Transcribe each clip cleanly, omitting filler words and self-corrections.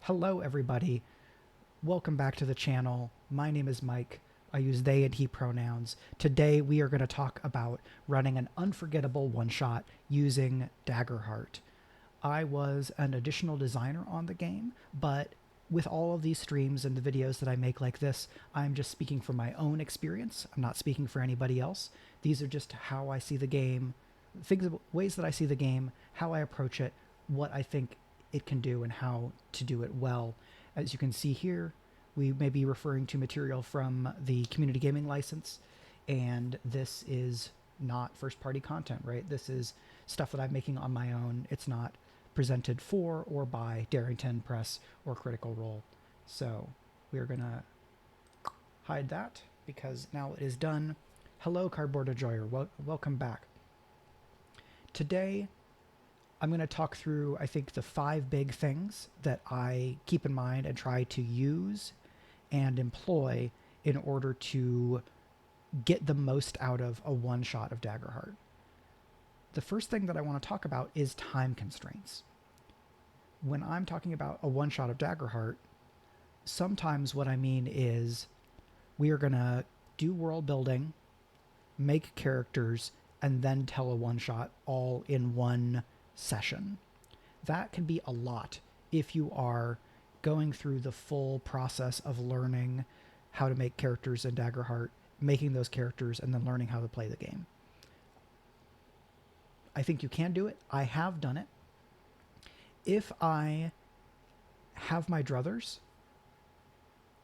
Hello everybody, welcome back to the channel. My name is Mike. I use they and he pronouns. Today we are going to talk about running an unforgettable one-shot using Daggerheart. I was an additional designer on the game, but with all of these streams and the videos that I make like this, I'm just speaking from my own experience. I'm not speaking for anybody else. These are just how I see the game, ways that I see the game, how I approach it, what I think it can do, and how to do it well. As you can see here, we may be referring to material from the community gaming license, and this is not first party content, right? This is stuff that I'm making on my own. It's not presented for or by Darrington Press or Critical Role. So we're gonna hide that because now it is done. Hello, Cardboard Enjoyer. Welcome back. Today, I'm going to talk through, I think, the 5 big things that I keep in mind and try to use and employ in order to get the most out of a one-shot of Daggerheart. The first thing that I want to talk about is time constraints. When I'm talking about a one-shot of Daggerheart, sometimes what I mean is we are going to do world building, make characters, and then tell a one-shot all in one session. That can be a lot if you are going through the full process of learning how to make characters in Daggerheart, making those characters, and then learning how to play the game. I think you can do it. I have done it. If I have my druthers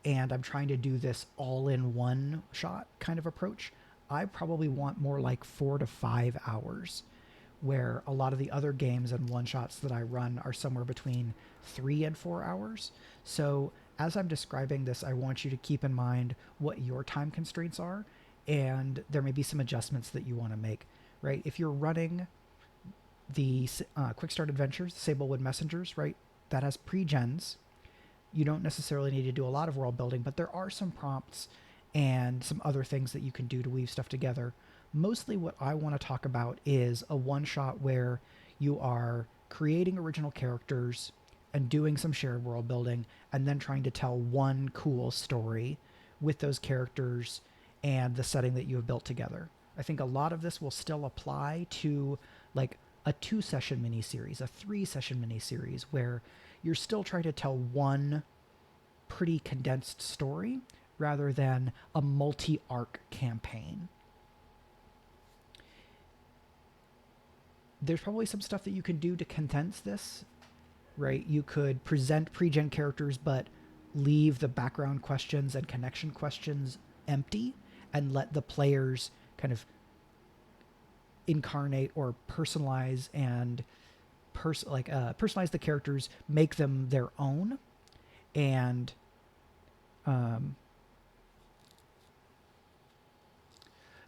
and I'm trying to do this all in one shot kind of approach, I probably want more like 4 to 5 hours, where a lot of the other games and one-shots that I run are somewhere between 3 and 4 hours. So as I'm describing this, I want you to keep in mind what your time constraints are, and there may be some adjustments that you want to make, right? If you're running the Quick Start Adventures, the Sablewood Messengers, right, that has pre-gens, you don't necessarily need to do a lot of world building, but there are some prompts and some other things that you can do to weave stuff together. Mostly what I want to talk about is a one-shot where you are creating original characters and doing some shared world building and then trying to tell one cool story with those characters and the setting that you have built together. I think a lot of this will still apply to like a 2-session miniseries, a 3-session miniseries, where you're still trying to tell one pretty condensed story rather than a multi-arc campaign. There's probably some stuff that you can do to condense this, right? You could present pre-gen characters but leave the background questions and connection questions empty and let the players kind of incarnate or personalize and personalize the characters, make them their own, and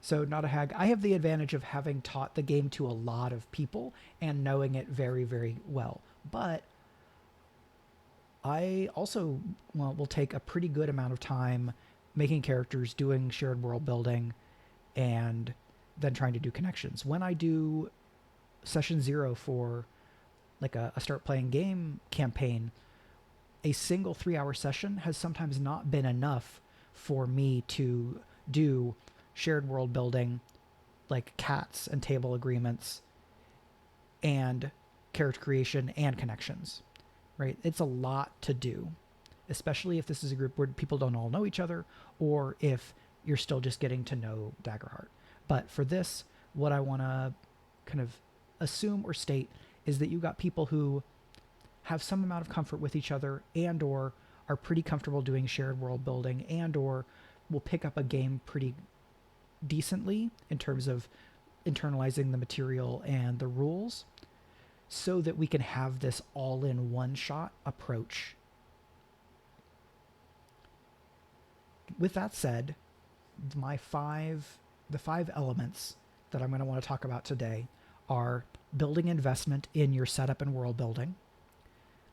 so not a hag. I have the advantage of having taught the game to a lot of people and knowing it very, very well. But I also will take a pretty good amount of time making characters, doing shared world building, and then trying to do connections. When I do session 0 for like a start playing game campaign, a single 3-hour session has sometimes not been enough for me to do shared world building, like cats and table agreements, and character creation and connections, right? It's a lot to do, especially if this is a group where people don't all know each other or if you're still just getting to know Daggerheart. But for this, what I want to kind of assume or state is that you got people who have some amount of comfort with each other and or are pretty comfortable doing shared world building and or will pick up a game pretty decently in terms of internalizing the material and the rules, so that we can have this all-in one-shot approach. With that said, the 5 elements that I'm going to want to talk about today are building investment in your setup and world building,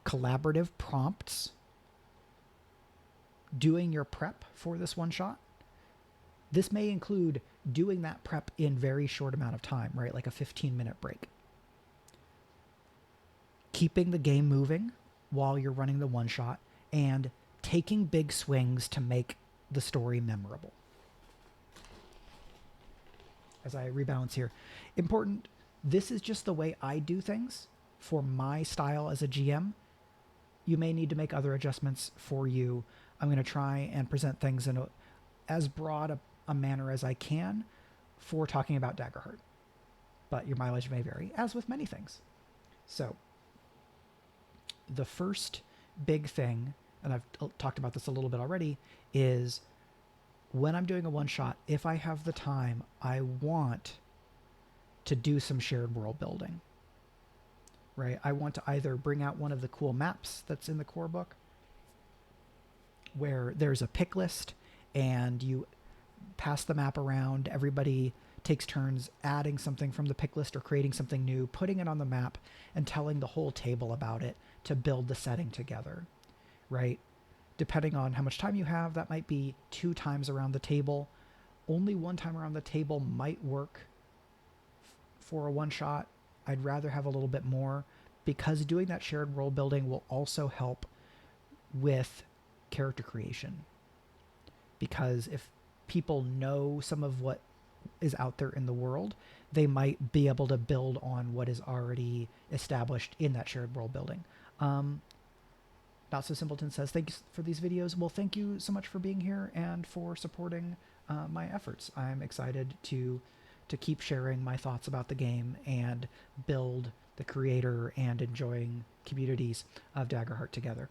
collaborative prompts, doing your prep for this one shot. This may include doing that prep in very short amount of time, right? Like a 15-minute break. Keeping the game moving while you're running the one shot and taking big swings to make the story memorable. As I rebalance here, important, this is just the way I do things for my style as a GM. You may need to make other adjustments for you. I'm going to try and present things in as broad a manner as I can for talking about Daggerheart, but your mileage may vary, as with many things. So the first big thing, and I've talked about this a little bit already, is when I'm doing a one shot, if I have the time, I want to do some shared world building, right? I want to either bring out one of the cool maps that's in the core book where there's a pick list and you pass the map around, everybody takes turns adding something from the pick list or creating something new, putting it on the map and telling the whole table about it to build the setting together, right? Depending on how much time you have, that might be 2 times around the table. Only 1 time around the table might work for a one shot. I'd rather have a little bit more because doing that shared world building will also help with character creation. Because if people know some of what is out there in the world, they might be able to build on what is already established in that shared world building. Not So Simpleton says, thanks for these videos. Well, thank you so much for being here and for supporting my efforts. I'm excited to keep sharing my thoughts about the game and build the creator and enjoying communities of Daggerheart together.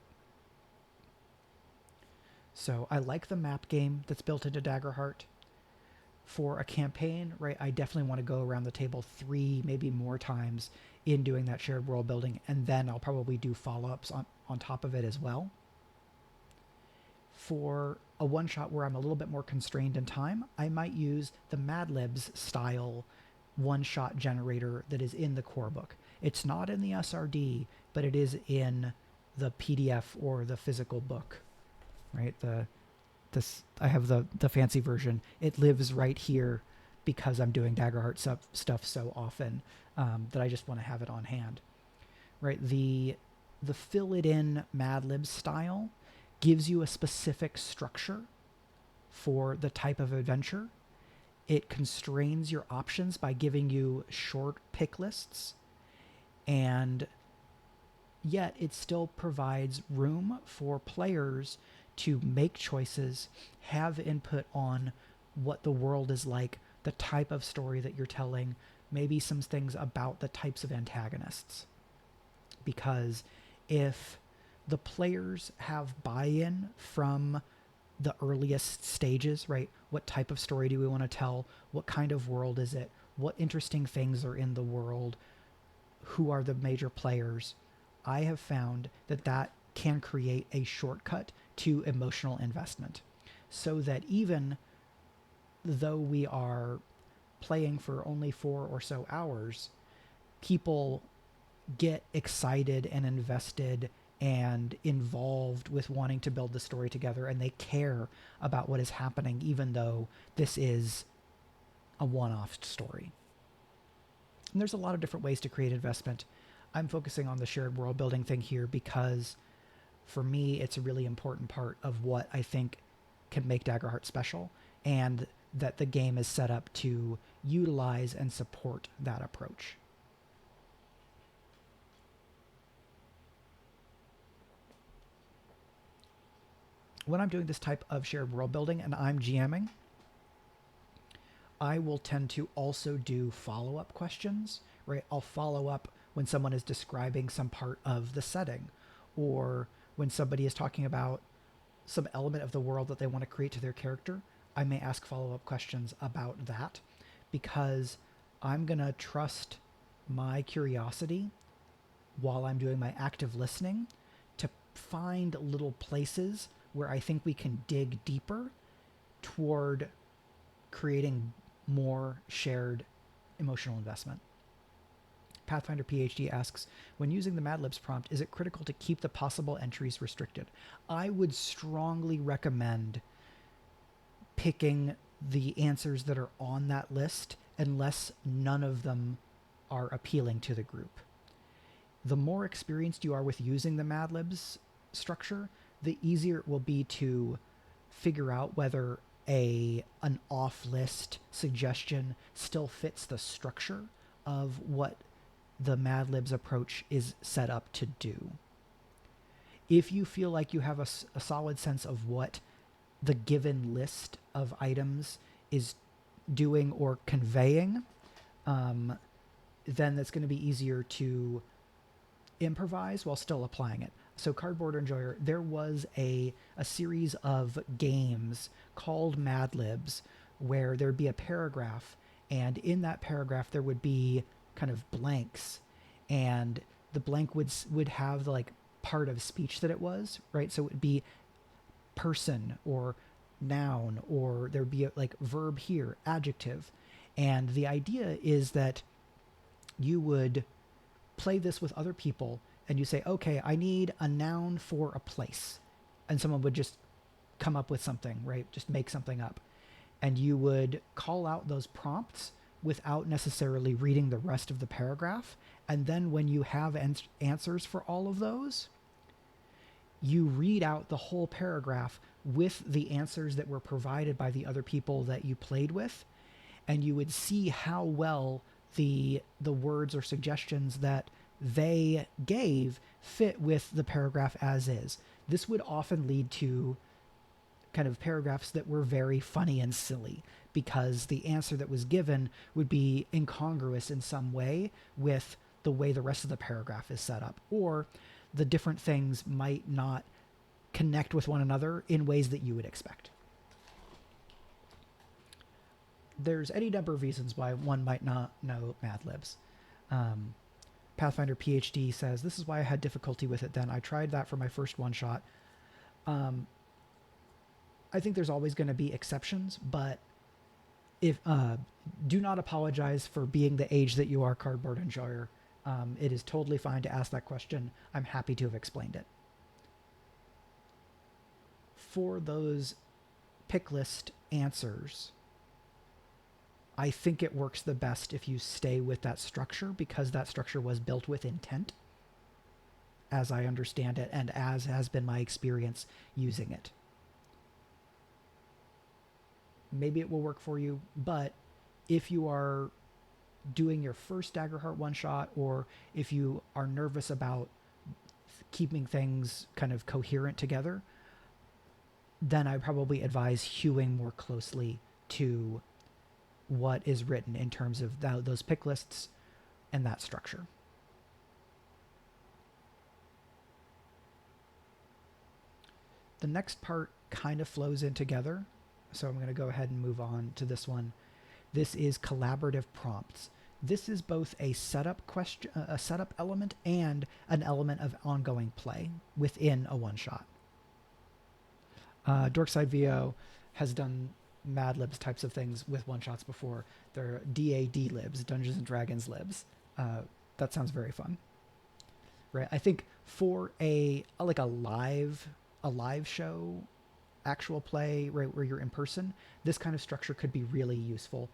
So I like the map game that's built into Daggerheart. For a campaign, right, I definitely want to go around the table 3, maybe more times in doing that shared world building, and then I'll probably do follow-ups on top of it as well. For a one-shot where I'm a little bit more constrained in time, I might use the Mad Libs style one-shot generator that is in the core book. It's not in the SRD, but it is in the PDF or the physical book, right? I have the fancy version. It lives right here because I'm doing Daggerheart stuff so often that I just want to have it on hand, right? The fill it in Mad Libs style gives you a specific structure for the type of adventure. It constrains your options by giving you short pick lists, and yet it still provides room for players to make choices, have input on what the world is like, the type of story that you're telling, maybe some things about the types of antagonists. Because if the players have buy-in from the earliest stages, right? What type of story do we want to tell? What kind of world is it? What interesting things are in the world? Who are the major players? I have found that can create a shortcut to emotional investment, so that even though we are playing for only 4 or so hours, people get excited and invested and involved with wanting to build the story together, and they care about what is happening, even though this is a one-off story. And there's a lot of different ways to create investment. I'm focusing on the shared world building thing here because for me, it's a really important part of what I think can make Daggerheart special, and that the game is set up to utilize and support that approach. When I'm doing this type of shared world building and I'm GMing, I will tend to also do follow-up questions, right? I'll follow up when someone is describing some part of the setting, or when somebody is talking about some element of the world that they want to create to their character. I may ask follow-up questions about that because I'm going to trust my curiosity while I'm doing my active listening to find little places where I think we can dig deeper toward creating more shared emotional investment. Pathfinder PhD asks, when using the Mad Libs prompt, is it critical to keep the possible entries restricted? I would strongly recommend picking the answers that are on that list unless none of them are appealing to the group. The more experienced you are with using the Mad Libs structure, the easier it will be to figure out whether an off list suggestion still fits the structure of what the Mad Libs approach is set up to do. If you feel like you have a solid sense of what the given list of items is doing or conveying, then that's going to be easier to improvise while still applying it. So Cardboard Enjoyer, there was a series of games called Mad Libs where there'd be a paragraph, and in that paragraph there would be kind of blanks, and the blank would have the like part of speech that it was, right? So it would be person or noun, or there'd be a, like verb here, adjective. And the idea is that you would play this with other people and you say, okay, I need a noun for a place. And someone would just come up with something, right? Just make something up. And you would call out those prompts without necessarily reading the rest of the paragraph. And then when you have answers for all of those, you read out the whole paragraph with the answers that were provided by the other people that you played with. And you would see how well the words or suggestions that they gave fit with the paragraph as is. This would often lead to kind of paragraphs that were very funny and silly because the answer that was given would be incongruous in some way with the way the rest of the paragraph is set up, or the different things might not connect with one another in ways that you would expect. There's any number of reasons why one might not know Mad Libs. Pathfinder PhD says, this is why I had difficulty with it then. I tried that for my first one-shot. I think there's always going to be exceptions, but if do not apologize for being the age that you are, Cardboard Enjoyer. It is totally fine to ask that question. I'm happy to have explained it. For those pick list answers, I think it works the best if you stay with that structure, because that structure was built with intent, as I understand it, and as has been my experience using it. Maybe it will work for you, but if you are doing your first Daggerheart one-shot, or if you are nervous about keeping things kind of coherent together, then I probably advise hewing more closely to what is written in terms of those pick lists and that structure. The next part kind of flows in together, so I'm going to go ahead and move on to this one. This is collaborative prompts. This is both a setup question, a setup element, and an element of ongoing play within a one-shot. Dorkside VO has done Mad Libs types of things with one-shots before. They're DAD Libs, Dungeons and Dragons Libs. That sounds very fun, right? I think for a live show, actual play, right, where you're in person, this kind of structure could be really useful.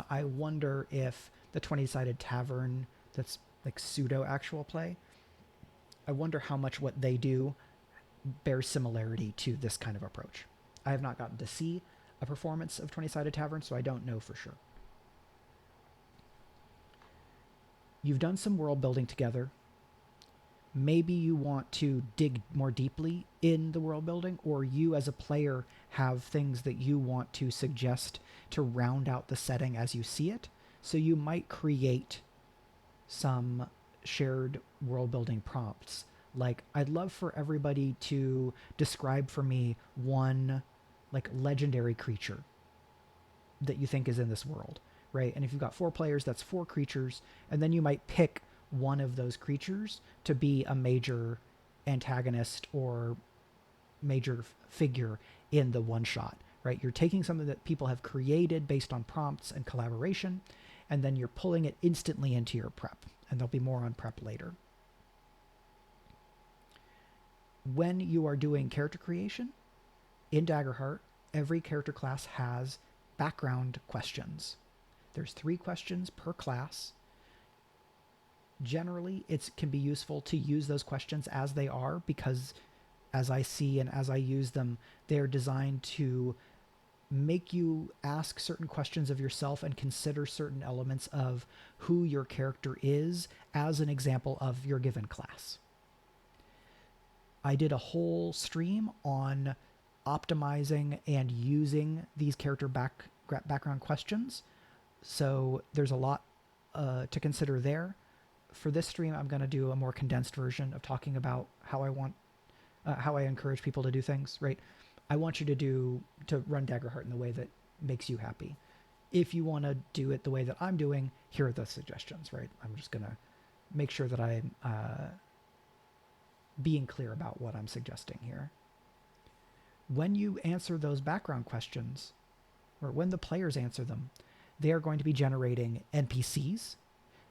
I wonder if the 20-sided tavern, that's like pseudo actual play, I wonder how much what they do bears similarity to this kind of approach. I have not gotten to see a performance of 20-sided tavern, so I don't know for sure. You've done some world building together. Maybe you want to dig more deeply in the world building, or you as a player have things that you want to suggest to round out the setting as you see it. So you might create some shared world building prompts. Like, I'd love for everybody to describe for me one like legendary creature that you think is in this world, right? And if you've got 4 players, that's 4 creatures, and then you might pick one of those creatures to be a major antagonist or major figure in the one shot, right? You're taking something that people have created based on prompts and collaboration, and then you're pulling it instantly into your prep, and there'll be more on prep later. When you are doing character creation in Daggerheart, every character class has background questions. There's 3 questions per class. Generally, it can be useful to use those questions as they are, because as I see and as I use them, they're designed to make you ask certain questions of yourself and consider certain elements of who your character is as an example of your given class. I did a whole stream on optimizing and using these character background questions, so there's a lot to consider there. For this stream, I'm going to do a more condensed version of talking about how I encourage people to do things. Right, I want you to run Daggerheart in the way that makes you happy. If you want to do it the way that I'm doing, here are the suggestions. Right, I'm just going to make sure that I'm being clear about what I'm suggesting here. When you answer those background questions, or when the players answer them, they are going to be generating NPCs.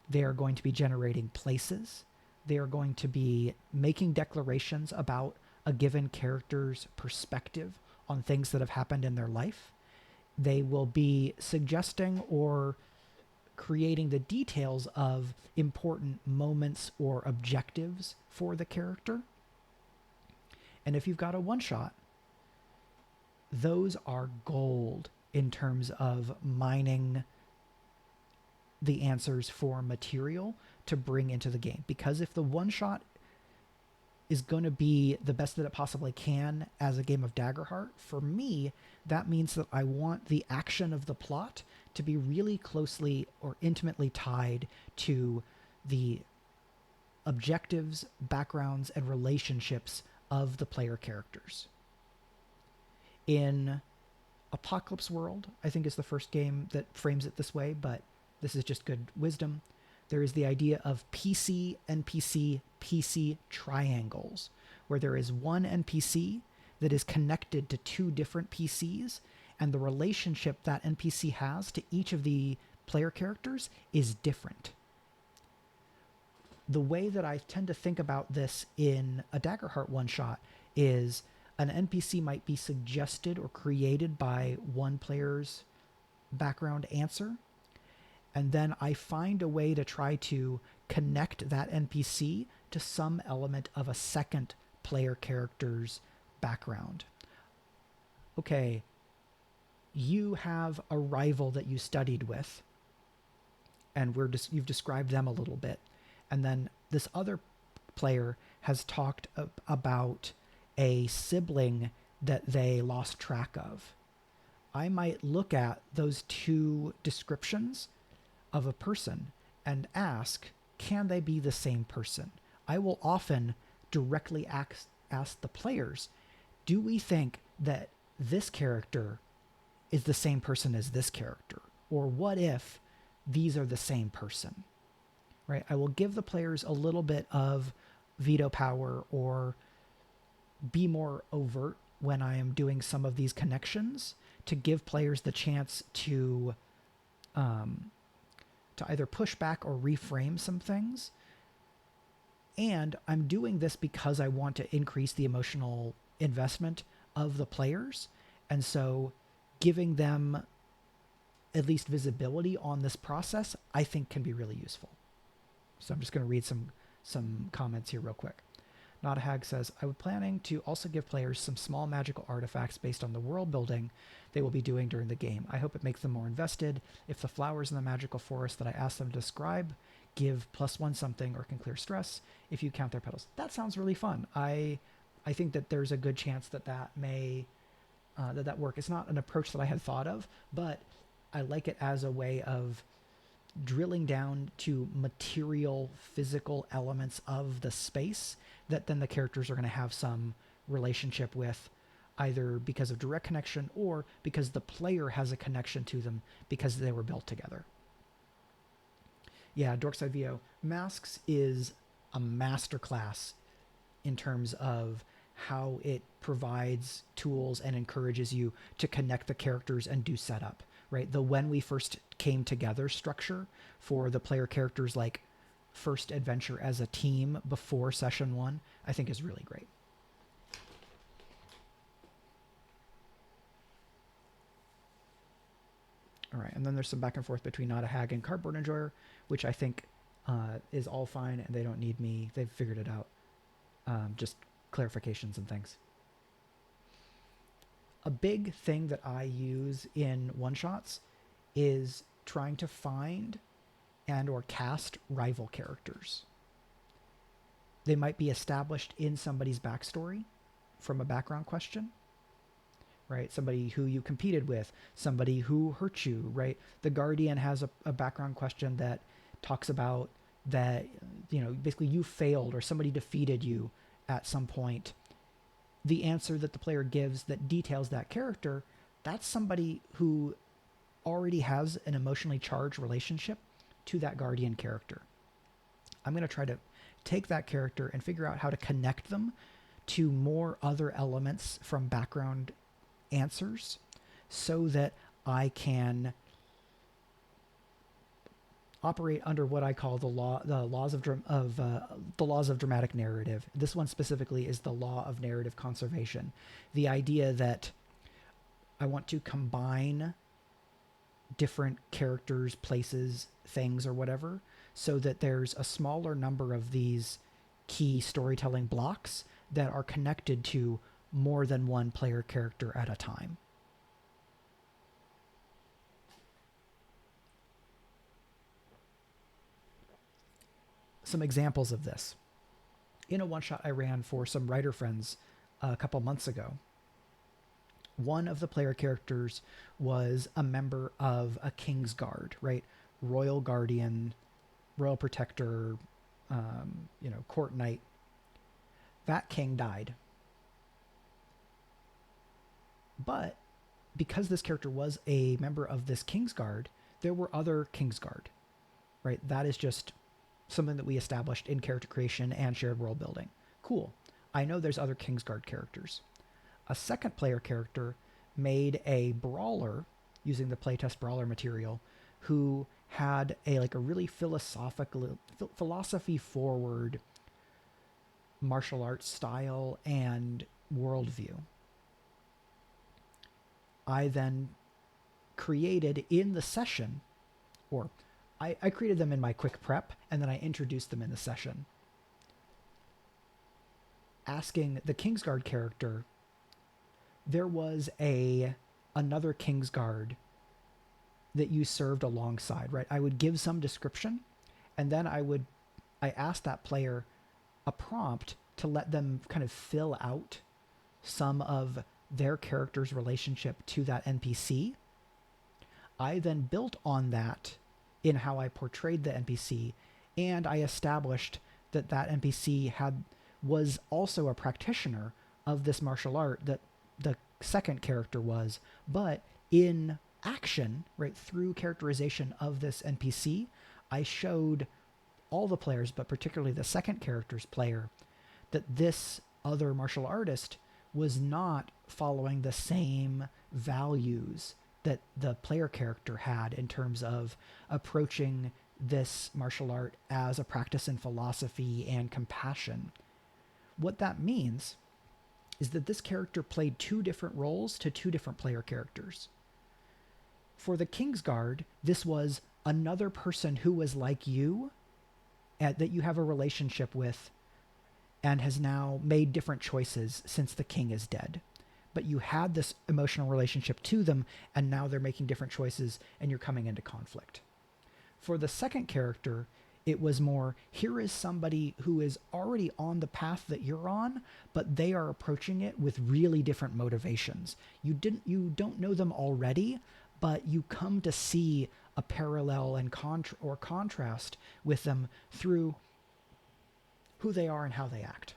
They are going to be generating places. They are going to be making declarations about a given character's perspective on things that have happened in their life. They will be suggesting or creating the details of important moments or objectives for the character. And if you've got a one-shot, those are gold in terms of mining the answers for material to bring into the game. Because if the one-shot is going to be the best that it possibly can as a game of Daggerheart, for me, that means that I want the action of the plot to be really closely or intimately tied to the objectives, backgrounds, and relationships of the player characters. In Apocalypse World, I think is the first game that frames it this way, but this is just good wisdom. There is the idea of PC, NPC, PC triangles, where there is one NPC that is connected to two different PCs, and the relationship that NPC has to each of the player characters is different. The way that I tend to think about this in a Daggerheart one-shot is an NPC might be suggested or created by one player's background answer, and then I find a way to try to connect that NPC to some element of a second player character's background. Okay, you have a rival that you studied with, and you've described them a little bit, and then this other player has talked about a sibling that they lost track of. I might look at those two descriptions of a person and ask, can they be the same person? I will often directly ask the players, do we think that this character is the same person as this character? Or what if these are the same person? Right? I will give the players a little bit of veto power or be more overt when I am doing some of these connections to give players the chance to either push back or reframe some things. And I'm doing this because I want to increase the emotional investment of the players. And so giving them at least visibility on this process, I think can be really useful. So I'm just going to read some comments here real quick. Not a Hag says, I was planning to also give players some small magical artifacts based on the world building they will be doing during the game. I hope it makes them more invested. If the flowers in the magical forest that I asked them to describe give +1 something or can clear stress if you count their petals. That sounds really fun. I think that there's a good chance that may that work. It's not an approach that I had thought of, but I like it as a way of drilling down to material, physical elements of the space that then the characters are going to have some relationship with, either because of direct connection or because the player has a connection to them because they were built together. Yeah, Dorkside VO. Masks is a masterclass in terms of how it provides tools and encourages you to connect the characters and do setup, right? The when we first came together structure for the player characters, like first adventure as a team before session 1, I think is really great. All right, and then there's some back and forth between Not a Hag and Cardboard Enjoyer, which I think is all fine, and they don't need me. They've figured it out. Just clarifications and things. A big thing that I use in one-shots is trying to find and or cast rival characters. They might be established in somebody's backstory from a background question, right? Somebody who you competed with, somebody who hurt you, right? The Guardian has a background question that talks about that, basically you failed or somebody defeated you at some point. The answer that the player gives that details that character, that's somebody who already has an emotionally charged relationship to that Guardian character. I'm going to try to take that character and figure out how to connect them to more other elements from background answers so that I can operate under what I call the laws of dramatic narrative. This one specifically is the law of narrative conservation. The idea that I want to combine different characters, places, things, or whatever, so that there's a smaller number of these key storytelling blocks that are connected to more than one player character at a time. Some examples of this. In a one-shot I ran for some writer friends a couple months ago, one of the player characters was a member of a King's Guard, right? Royal Guardian, Royal Protector, Court Knight. That king died. But because this character was a member of this King's Guard, there were other King's Guard, right? That is just something that we established in character creation and shared world building. Cool. I know there's other King's Guard characters. A second player character made a brawler using the playtest brawler material who had a really philosophy forward martial arts style and worldview. I then created in the session, or I created them in my quick prep, and then I introduced them in the session, asking the Kingsguard character, there was another Kingsguard that you served alongside, right? I would give some description, and then I asked that player a prompt to let them kind of fill out some of their character's relationship to that NPC. I then built on that in how I portrayed the NPC, and I established that NPC was also a practitioner of this martial art that the second character was, but in action, right, through characterization of this NPC, I showed all the players, but particularly the second character's player, that this other martial artist was not following the same values that the player character had in terms of approaching this martial art as a practice in philosophy and compassion. What that means is that this character played two different roles to two different player characters. For the Kingsguard, this was another person who was like you, that you have a relationship with, and has now made different choices since the king is dead. But you had this emotional relationship to them, and now they're making different choices, and you're coming into conflict. For the second character, it was more, here is somebody who is already on the path that you're on, but they are approaching it with really different motivations. You don't know them already, but you come to see a parallel and contrast with them through who they are and how they act.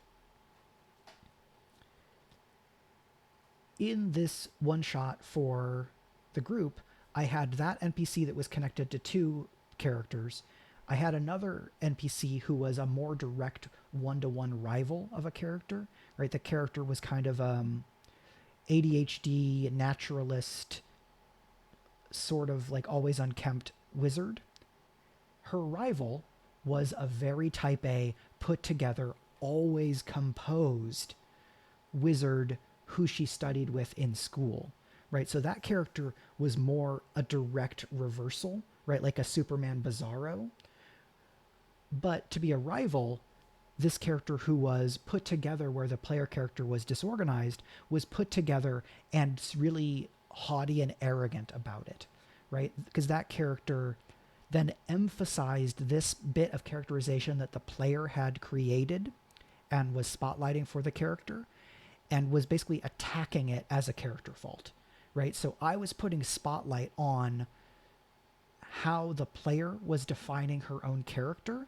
In this one shot for the group, I had that NPC that was connected to two characters. I had another NPC who was a more direct one-to-one rival of a character, right? The character was kind of ADHD, naturalist, sort of like always unkempt wizard. Her rival was a very type A, put together, always composed wizard who she studied with in school, right? So that character was more a direct reversal, right? Like a Superman Bizarro. But to be a rival, this character who was put together where the player character was disorganized was put together and really haughty and arrogant about it, right? Because that character then emphasized this bit of characterization that the player had created and was spotlighting for the character and was basically attacking it as a character fault, right? So I was putting spotlight on how the player was defining her own character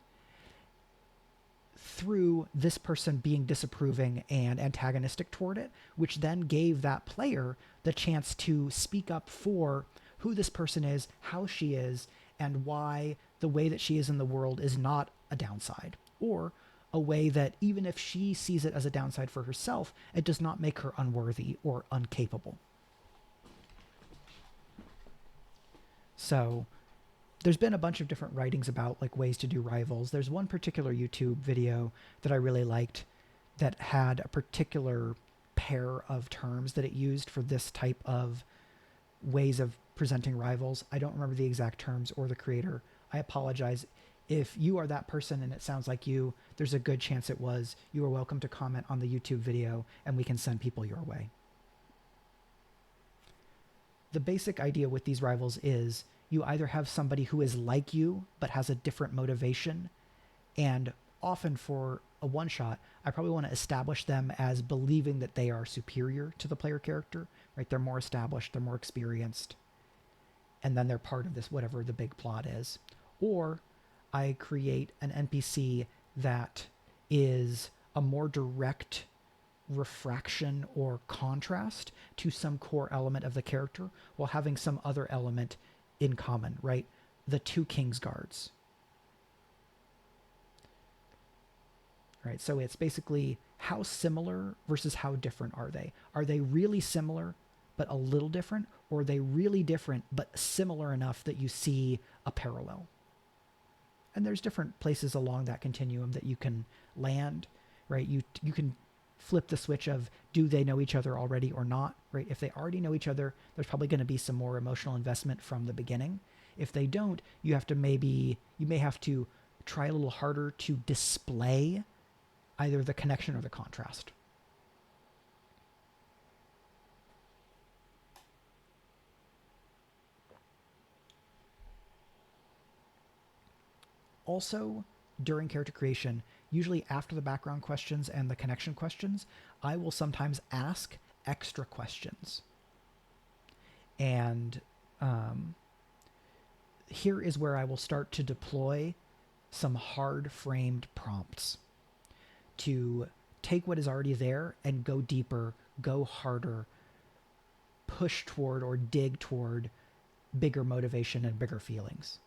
through this person being disapproving and antagonistic toward it, which then gave that player the chance to speak up for who this person is, how she is, and why the way that she is in the world is not a downside, or a way that even if she sees it as a downside for herself, it does not make her unworthy or incapable. So there's been a bunch of different writings about like ways to do rivals. There's one particular YouTube video that I really liked that had a particular pair of terms that it used for this type of ways of presenting rivals. I don't remember the exact terms or the creator. I apologize. If you are that person and it sounds like you, there's a good chance it was. You are welcome to comment on the YouTube video and we can send people your way. The basic idea with these rivals is you either have somebody who is like you but has a different motivation, and often for a one-shot, I probably want to establish them as believing that they are superior to the player character, right? They're more established, they're more experienced, and then they're part of this, whatever the big plot is. Or I create an NPC that is a more direct refraction or contrast to some core element of the character while having some other element in common, right? The two King's Guards. Right? So it's basically how similar versus how different are they? Are they really similar but a little different, or are they really different but similar enough that you see a parallel? And there's different places along that continuum that you can land, right? You can flip the switch of do they know each other already or not, right? If they already know each other, there's probably going to be some more emotional investment from the beginning. If they don't, you may have to try a little harder to display either the connection or the contrast. Also, during character creation, usually after the background questions and the connection questions, I will sometimes ask extra questions. And here is where I will start to deploy some hard-framed prompts to take what is already there and go deeper, go harder, push toward or dig toward bigger motivation and bigger feelings.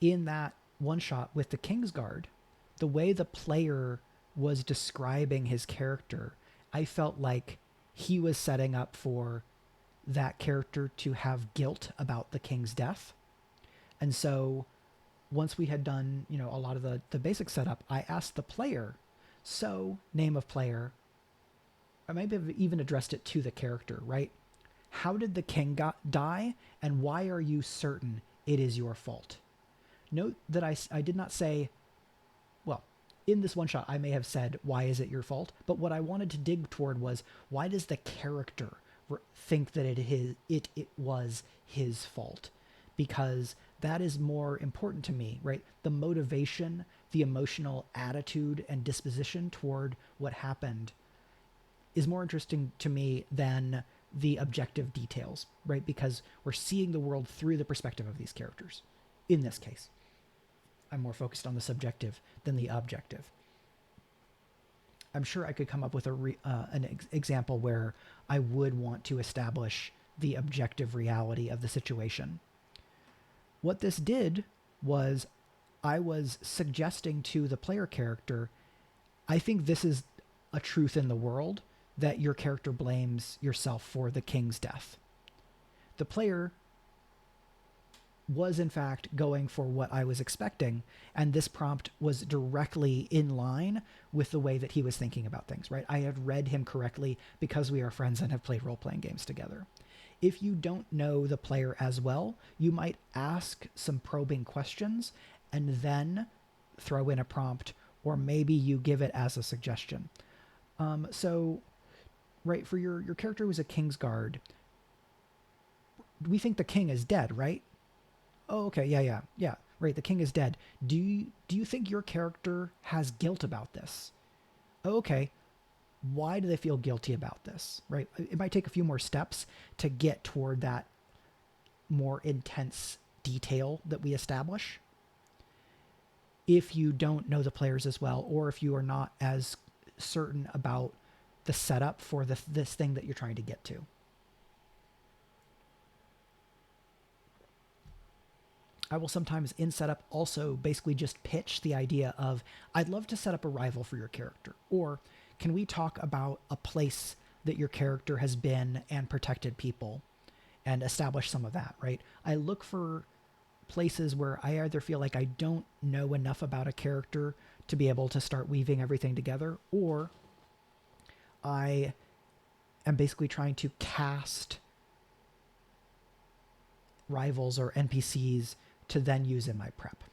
In that one shot with the Kingsguard, the way the player was describing his character, I felt like he was setting up for that character to have guilt about the king's death. And so once we had done, a lot of the basic setup, I asked the player, so name of player, or maybe I've even addressed it to the character, right? How did the king die, and why are you certain it is your fault? Note that I did not say, well, in this one shot, I may have said, why is it your fault? But what I wanted to dig toward was, why does the character think that it was his fault? Because that is more important to me, right? The motivation, the emotional attitude and disposition toward what happened is more interesting to me than the objective details, right? Because we're seeing the world through the perspective of these characters. In this case, I'm more focused on the subjective than the objective. I'm sure I could come up with an example where I would want to establish the objective reality of the situation. What this did was I was suggesting to the player character, I think this is a truth in the world, that your character blames yourself for the king's death. The player was in fact going for what I was expecting, and this prompt was directly in line with the way that he was thinking about things, right? I had read him correctly because we are friends and have played role-playing games together. If you don't know the player as well, you might ask some probing questions and then throw in a prompt, or maybe you give it as a suggestion. So, right, for your character who's a Kingsguard, we think the king is dead, right? Oh, okay, yeah. Right, the king is dead. Do you think your character has guilt about this? Oh, okay, why do they feel guilty about this? Right, it might take a few more steps to get toward that more intense detail that we establish. If you don't know the players as well, or if you are not as certain about the setup for this thing that you're trying to get to. I will sometimes in setup also basically just pitch the idea of, I'd love to set up a rival for your character. Or can we talk about a place that your character has been and protected people and establish some of that, right? I look for places where I either feel like I don't know enough about a character to be able to start weaving everything together, or I am basically trying to cast rivals or NPCs to then use in my prep.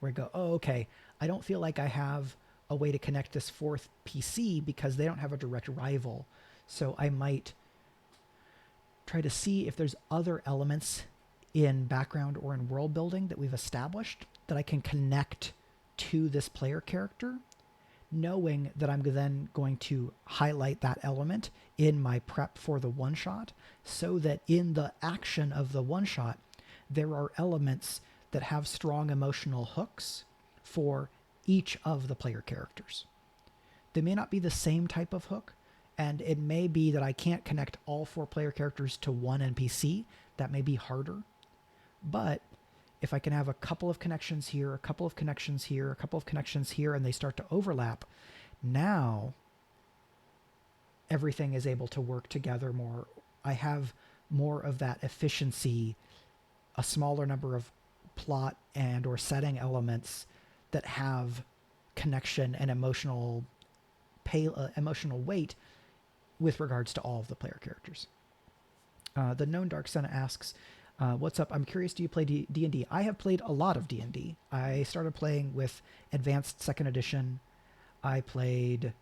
Where I go, oh, okay, I don't feel like I have a way to connect this fourth PC because they don't have a direct rival. So I might try to see if there's other elements in background or in world building that we've established that I can connect to this player character, knowing that I'm then going to highlight that element in my prep for the one shot, so that in the action of the one shot, there are elements that have strong emotional hooks for each of the player characters. They may not be the same type of hook, and it may be that I can't connect all four player characters to one NPC. That may be harder. But if I can have a couple of connections here, a couple of connections here, a couple of connections here, and they start to overlap, now everything is able to work together more. I have more of that efficiency, a smaller number of plot and or setting elements that have connection and emotional weight with regards to all of the player characters. The Known Dark Senna asks, what's up? I'm curious, do you play D&D? I have played a lot of D&D. I started playing with Advanced 2nd Edition. I played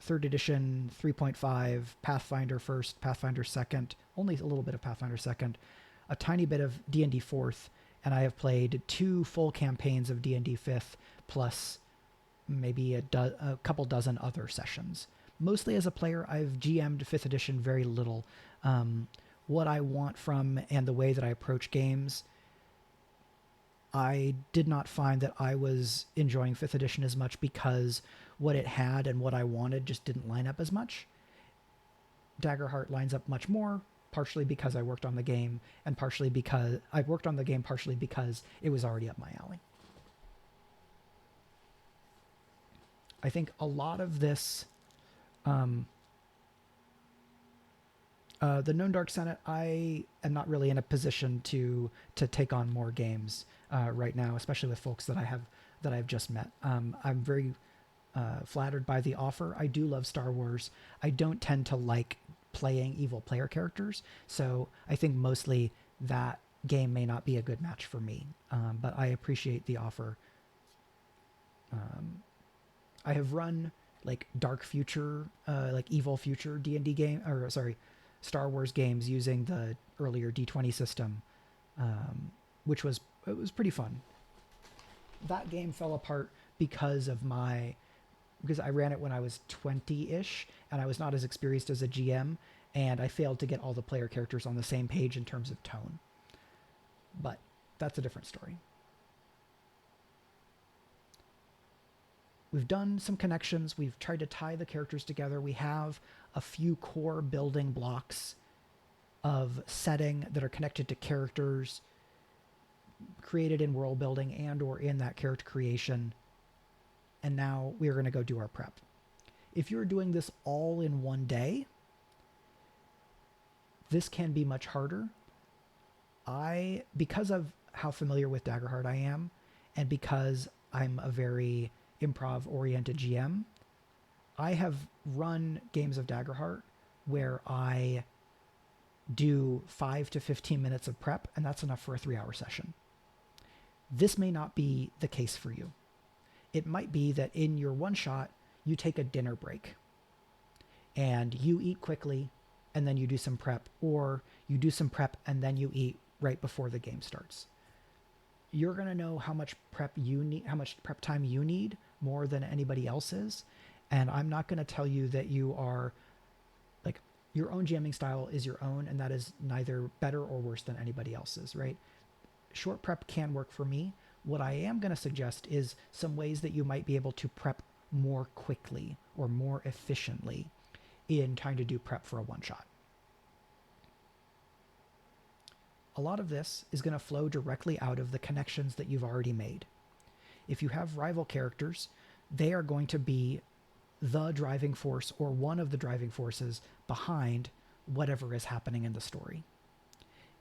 3rd Edition, 3.5, Pathfinder 1st, Pathfinder 2nd, only a little bit of Pathfinder 2nd, a tiny bit of D&D 4th, and I have played 2 full campaigns of D&D 5th, plus maybe a couple dozen other sessions. Mostly as a player, I've GM'd 5th edition very little. What I want from and the way that I approach games, I did not find that I was enjoying 5th edition as much because what it had and what I wanted just didn't line up as much. Daggerheart lines up much more, partially because I worked on the game, and partially because I worked on the game partially because it was already up my alley. I think a lot of this, the Known Dark Senate, I am not really in a position to take on more games right now, especially with folks that I've just met. I'm very flattered by the offer. I do love Star Wars. I don't tend to like playing evil player characters, so I think mostly that game may not be a good match for me. But I appreciate the offer. I have run like dark future, like evil future D&D game, or sorry, Star Wars games using the earlier D20 system, which was pretty fun. That game fell apart because I ran it when I was 20-ish, and I was not as experienced as a GM, and I failed to get all the player characters on the same page in terms of tone. But that's a different story. We've done some connections. We've tried to tie the characters together. We have a few core building blocks of setting that are connected to characters created in world building and or in that character creation. And now we are going to go do our prep. If you're doing this all in one day, this can be much harder. Because of how familiar with Daggerheart I am, and because I'm a very improv-oriented GM, I have run games of Daggerheart where I do 5 to 15 minutes of prep, and that's enough for a 3-hour session. This may not be the case for you. It might be that in your one shot, you take a dinner break and you eat quickly and then you do some prep, or you do some prep and then you eat right before the game starts. You're going to know how much prep you need, how much prep time you need more than anybody else is. And I'm not going to tell you that you are like, your own GMing style is your own, and that is neither better or worse than anybody else's, right? Short prep can work for me. What I am going to suggest is some ways that you might be able to prep more quickly or more efficiently in trying to do prep for a one shot. A lot of this is going to flow directly out of the connections that you've already made. If you have rival characters, they are going to be the driving force or one of the driving forces behind whatever is happening in the story.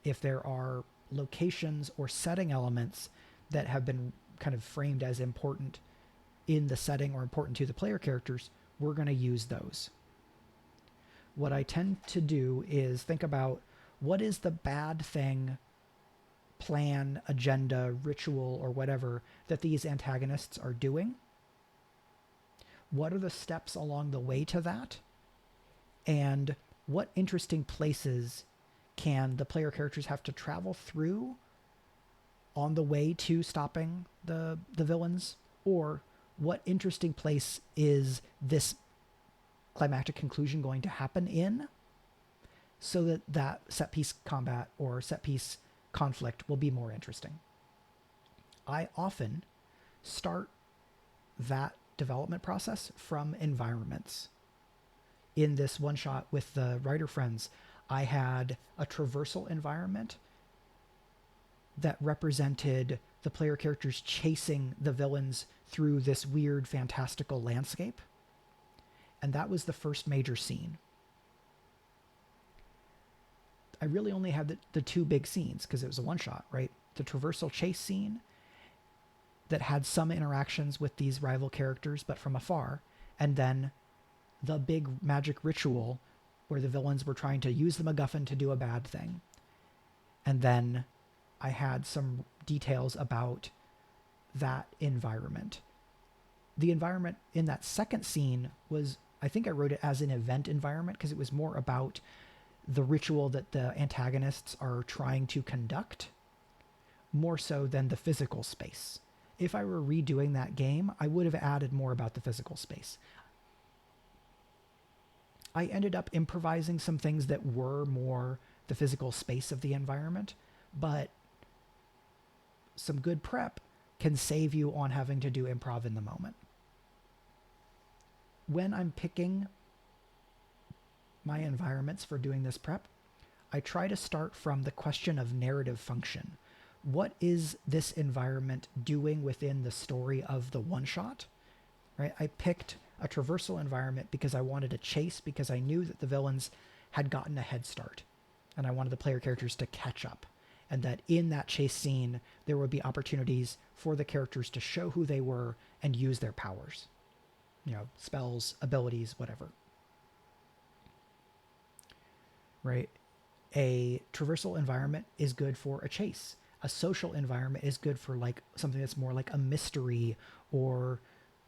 If there are locations or setting elements that have been kind of framed as important in the setting or important to the player characters, we're going to use those. What I tend to do is think about what is the bad thing, plan, agenda, ritual, or whatever that these antagonists are doing. What are the steps along the way to that? And what interesting places can the player characters have to travel through on the way to stopping the villains? Or what interesting place is this climactic conclusion going to happen in, so that that set piece combat or set piece conflict will be more interesting? I often start that development process from environments. In this one shot with the writer friends, I had a traversal environment that represented the player characters chasing the villains through this weird, fantastical landscape. And that was the first major scene. I really only had the two big scenes because it was a one shot, right? The traversal chase scene that had some interactions with these rival characters, but from afar. And then the big magic ritual where the villains were trying to use the MacGuffin to do a bad thing. And then I had some details about that environment. The environment in that second scene was, I think I wrote it as an event environment because it was more about the ritual that the antagonists are trying to conduct, more so than the physical space. If I were redoing that game, I would have added more about the physical space. I ended up improvising some things that were more the physical space of the environment, but some good prep can save you on having to do improv in the moment. When I'm picking my environments for doing this prep, I try to start from the question of narrative function. What is this environment doing within the story of the one shot? Right? I picked a traversal environment because I wanted to chase, because I knew that the villains had gotten a head start and I wanted the player characters to catch up, and that in that chase scene there would be opportunities for the characters to show who they were and use their powers, spells, abilities, whatever. Right? A traversal environment is good for a chase. A social environment is good for like something that's more like a mystery, or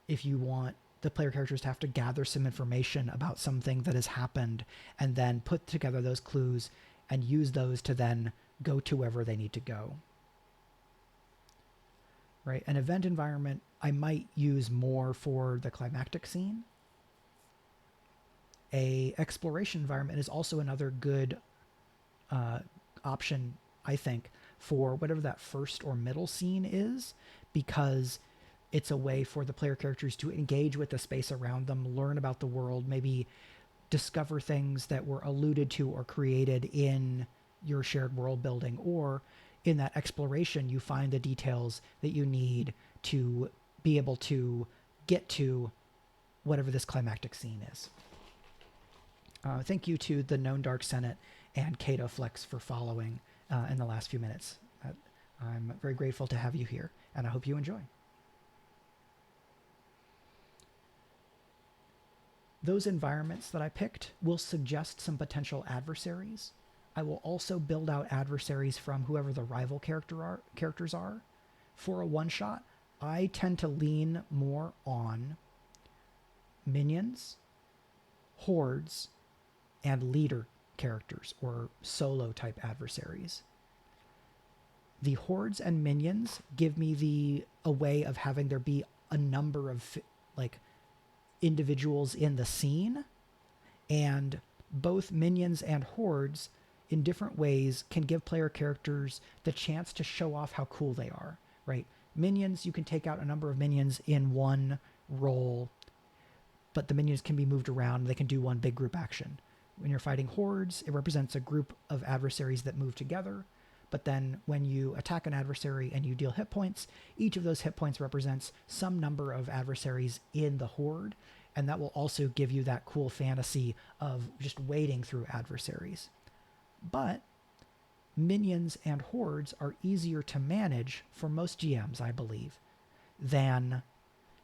if you want the player characters to have to gather some information about something that has happened and then put together those clues and use those to then go to wherever they need to go. Right? An event environment I might use more for the climactic scene. A exploration environment is also another good option, I think, for whatever that first or middle scene is, because it's a way for the player characters to engage with the space around them, learn about the world, maybe discover things that were alluded to or created in your shared world building, or in that exploration you find the details that you need to be able to get to whatever this climactic scene is. Thank you to the Known Dark Senate and Kato Flex for following in the last few minutes. I'm very grateful to have you here, and I hope you enjoy. Those environments that I picked will suggest some potential adversaries I will also build out adversaries from whoever the rival characters are. For a one shot, I tend to lean more on minions, hordes, and leader characters or solo type adversaries. The hordes and minions give me a way of having there be a number of like individuals in the scene, and both minions and hordes in different ways can give player characters the chance to show off how cool they are, right? Minions, you can take out a number of minions in one roll, but the minions can be moved around. They can do one big group action. When you're fighting hordes, it represents a group of adversaries that move together. But then when you attack an adversary and you deal hit points, each of those hit points represents some number of adversaries in the horde. And that will also give you that cool fantasy of just wading through adversaries. But minions and hordes are easier to manage for most GMs, I believe, than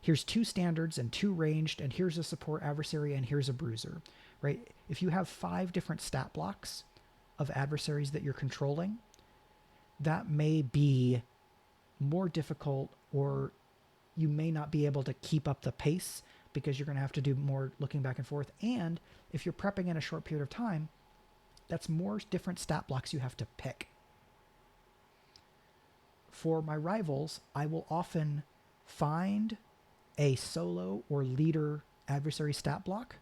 here's 2 standards and 2 ranged, and here's a support adversary, and here's a bruiser, right? If you have 5 different stat blocks of adversaries that you're controlling, that may be more difficult, or you may not be able to keep up the pace because you're going to have to do more looking back and forth. And if you're prepping in a short period of time, that's more different stat blocks you have to pick. For my rivals, I will often find a solo or leader adversary stat block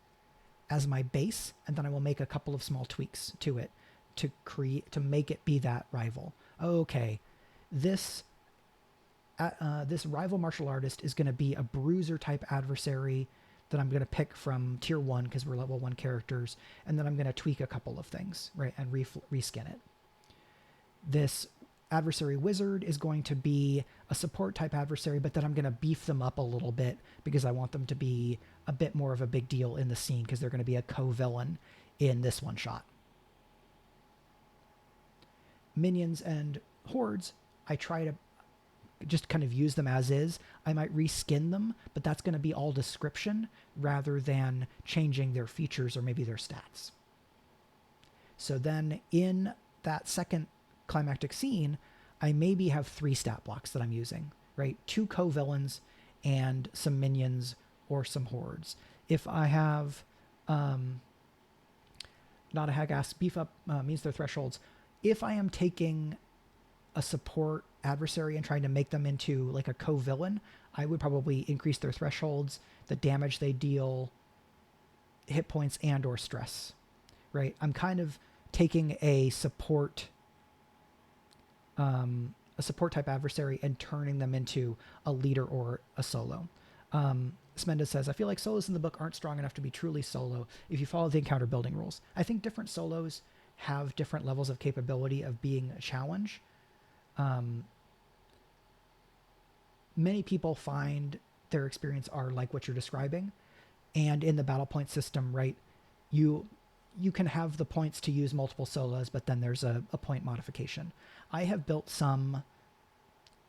as my base, and then I will make a couple of small tweaks to it to make it be that rival. Okay, this rival martial artist is going to be a bruiser type adversary that I'm going to pick from tier 1 because we're level 1 characters, and then I'm going to tweak a couple of things, right, and reskin it. This adversary wizard is going to be a support type adversary, but then I'm going to beef them up a little bit because I want them to be a bit more of a big deal in the scene because they're going to be a co-villain in this one shot. Minions and hordes, I try to just kind of use them as is. I might reskin them, but that's going to be all description rather than changing their features or maybe their stats. So then in that second climactic scene, I maybe have 3 stat blocks that I'm using, right? 2 co-villains and some minions or some hordes. If I have not a hag-ass, beef up means their thresholds. If I am taking a support adversary and trying to make them into like a co-villain, I would probably increase their thresholds, the damage they deal, hit points, and or stress, right? I'm kind of taking a support type adversary and turning them into a leader or a solo. Smenda says, I feel like solos in the book aren't strong enough to be truly solo if you follow the encounter building rules. I think different solos have different levels of capability of being a challenge. Many people find their experience are like what you're describing. And in the battle point system, right, you can have the points to use multiple solos, but then there's a point modification. I have built some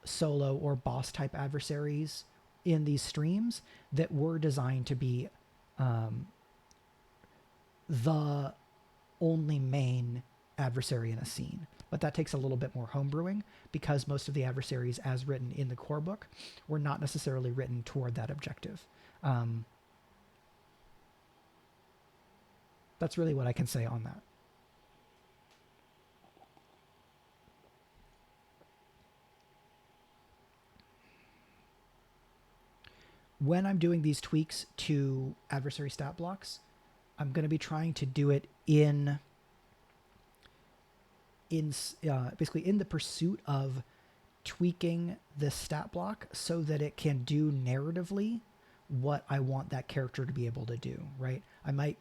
solo or boss type adversaries in these streams that were designed to be the only main adversary in a scene. But that takes a little bit more homebrewing because most of the adversaries as written in the core book were not necessarily written toward that objective. That's really what I can say on that. When I'm doing these tweaks to adversary stat blocks, I'm going to be trying to do it in basically in the pursuit of tweaking this stat block so that it can do narratively what I want that character to be able to do, right? I might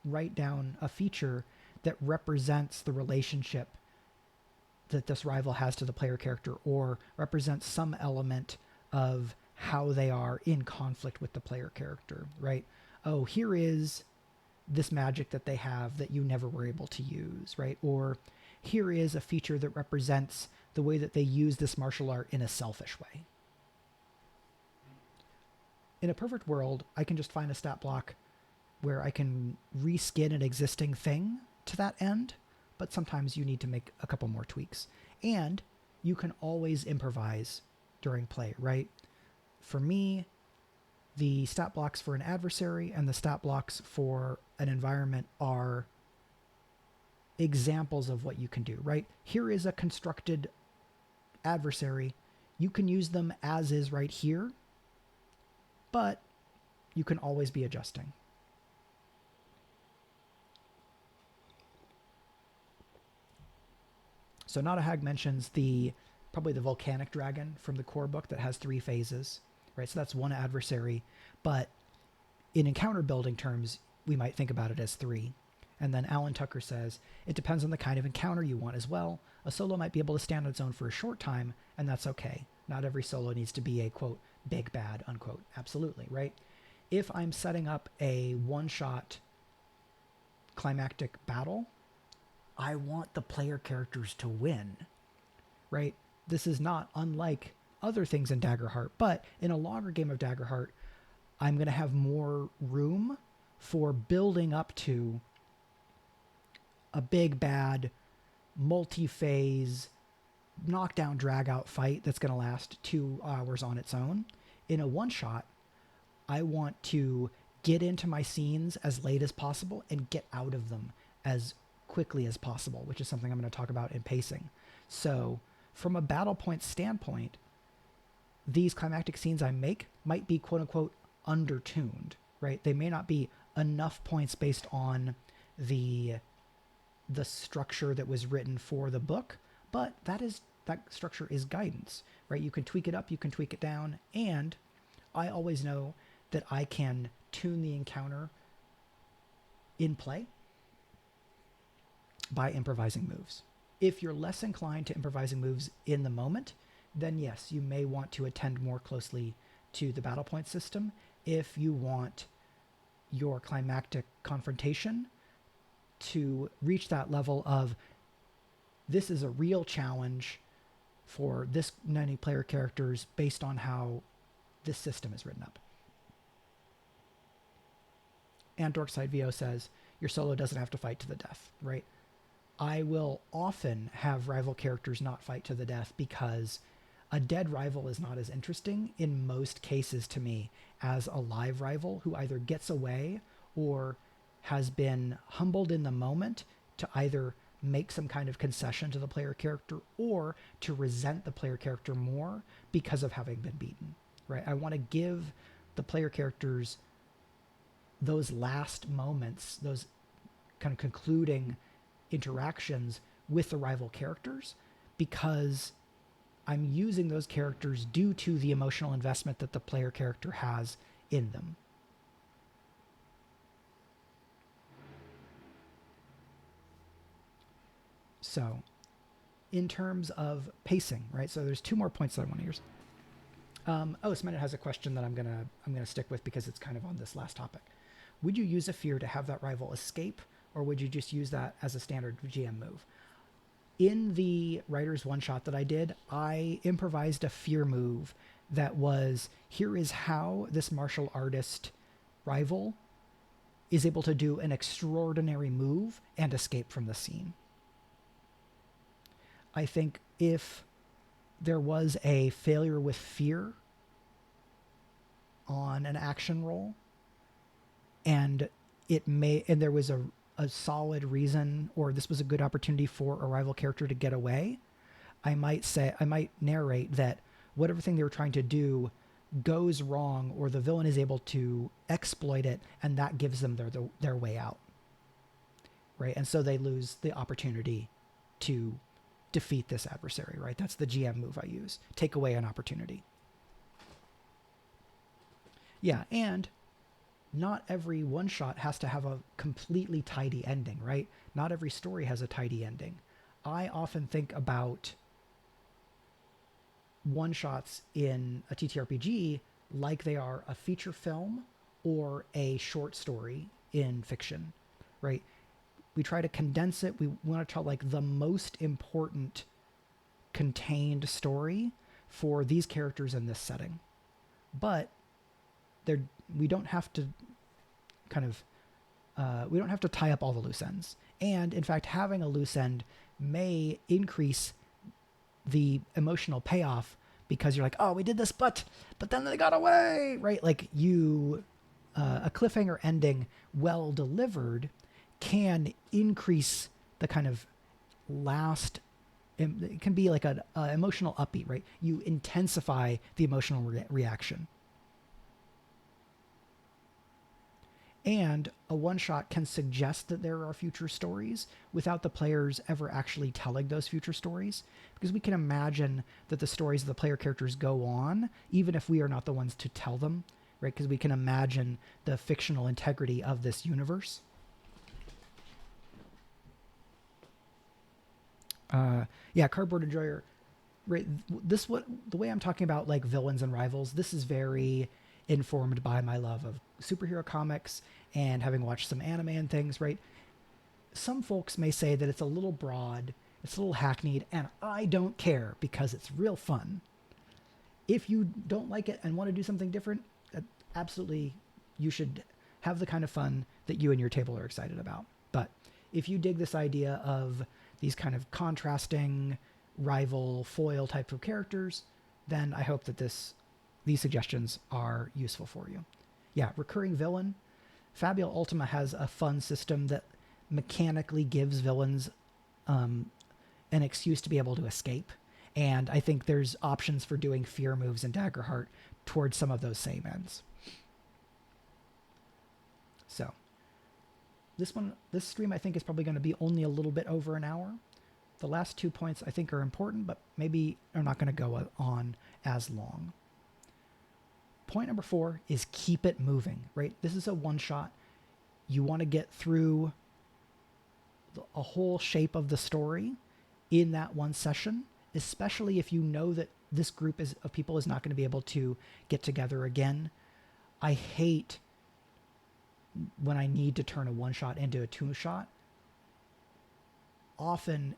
write down a feature that represents the relationship that this rival has to the player character or represents some element of how they are in conflict with the player character, right? Oh, here is this magic that they have that you never were able to use, right? Or here is a feature that represents the way that they use this martial art in a selfish way. In a perfect world, I can just find a stat block where I can reskin an existing thing to that end. but sometimes you need to make a couple more tweaks. And you can always improvise during play, right? For me, the stat blocks for an adversary and the stat blocks for an environment are examples of what you can do, right? Here is a constructed adversary. You can use them as is right here, but you can always be adjusting. So Notahag mentions probably the volcanic dragon from the core book that has 3 phases, right? So that's one adversary, but in encounter building terms, we might think about it as 3. And then Alan Tucker says, it depends on the kind of encounter you want as well. A solo might be able to stand on its own for a short time, and that's okay. Not every solo needs to be a, quote, big bad, unquote. Absolutely, right? If I'm setting up a one-shot climactic battle, I want the player characters to win, right? This is not unlike other things in Daggerheart, but in a longer game of Daggerheart, I'm going to have more room for building up to a big bad multi-phase knockdown drag out fight that's going to last 2 hours on its own. In a one shot, I want to get into my scenes as late as possible and get out of them as quickly as possible, which is something I'm going to talk about in pacing. So from a battle point standpoint, these climactic scenes I make might be quote unquote undertuned, right? They may not be enough points based on the structure that was written for the book, but that structure is guidance, right? You can tweak it up, you can tweak it down, and I always know that I can tune the encounter in play by improvising moves. If you're less inclined to improvising moves in the moment, then yes, you may want to attend more closely to the battle point system if you want your climactic confrontation to reach that level of this is a real challenge for this many player characters based on how this system is written up. And Dorkside VO says, your solo doesn't have to fight to the death, right? I will often have rival characters not fight to the death because a dead rival is not as interesting in most cases to me as a live rival who either gets away or has been humbled in the moment to either make some kind of concession to the player character or to resent the player character more because of having been beaten, right? I want to give the player characters those last moments, those kind of concluding interactions with the rival characters, because I'm using those characters due to the emotional investment that the player character has in them. So in terms of pacing, right? So there's 2 more points that I want to use. Smena has a question that I'm gonna stick with because it's kind of on this last topic. Would you use a fear to have that rival escape, or would you just use that as a standard GM move? In the writer's one-shot that I did, I improvised a fear move that was, here is how this martial artist rival is able to do an extraordinary move and escape from the scene. I think if there was a failure with fear on an action roll, and there was a solid reason, or this was a good opportunity for a rival character to get away, I might narrate that whatever thing they were trying to do goes wrong, or the villain is able to exploit it, and that gives them their way out, right? And so they lose the opportunity to defeat this adversary, right? That's the GM move I use. Take away an opportunity. Yeah, and not every one-shot has to have a completely tidy ending, right? Not every story has a tidy ending. I often think about one-shots in a TTRPG like they are a feature film or a short story in fiction, right? We try to condense it. We want to tell like the most important contained story for these characters in this setting. But we don't have to kind of We don't have to tie up all the loose ends. And in fact, having a loose end may increase the emotional payoff because you're like, oh, we did this, but then they got away, right? Like a cliffhanger ending well delivered can increase the kind of last. It can be like an emotional upbeat, right? You intensify the emotional reaction. And a one-shot can suggest that there are future stories without the players ever actually telling those future stories, because we can imagine that the stories of the player characters go on, even if we are not the ones to tell them, right? Because we can imagine the fictional integrity of this universe. Yeah, Cardboard Enjoyer. Right, the way I'm talking about like villains and rivals. This is very informed by my love of superhero comics and having watched some anime and things. Right, some folks may say that it's a little broad, it's a little hackneyed, and I don't care because it's real fun. If you don't like it and want to do something different, absolutely, you should have the kind of fun that you and your table are excited about. But if you dig this idea of these kind of contrasting rival foil type of characters, then I hope that these suggestions are useful for you. Yeah, recurring villain. Fabio Ultima has a fun system that mechanically gives villains an excuse to be able to escape. And I think there's options for doing fear moves in Daggerheart towards some of those same ends. So this stream I think is probably going to be only a little bit over an hour. The last 2 points I think are important, but maybe are not going to go on as long. Point number 4 is keep it moving, right? This is a one shot. You want to get through a whole shape of the story in that one session, especially if you know that this group of people is not going to be able to get together again. I hate when I need to turn a one shot into a two shot. Often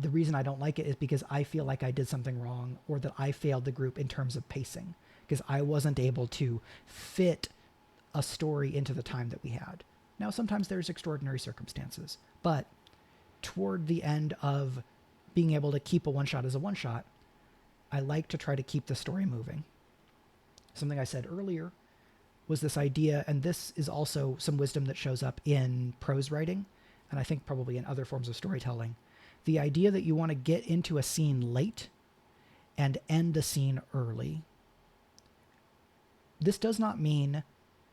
the reason I don't like it is because I feel like I did something wrong or that I failed the group in terms of pacing because I wasn't able to fit a story into the time that we had. Now, sometimes there's extraordinary circumstances, but toward the end of being able to keep a one shot as a one shot, I like to try to keep the story moving. Something I said earlier was this idea, and this is also some wisdom that shows up in prose writing, and I think probably in other forms of storytelling. The idea that you want to get into a scene late and end a scene early. This does not mean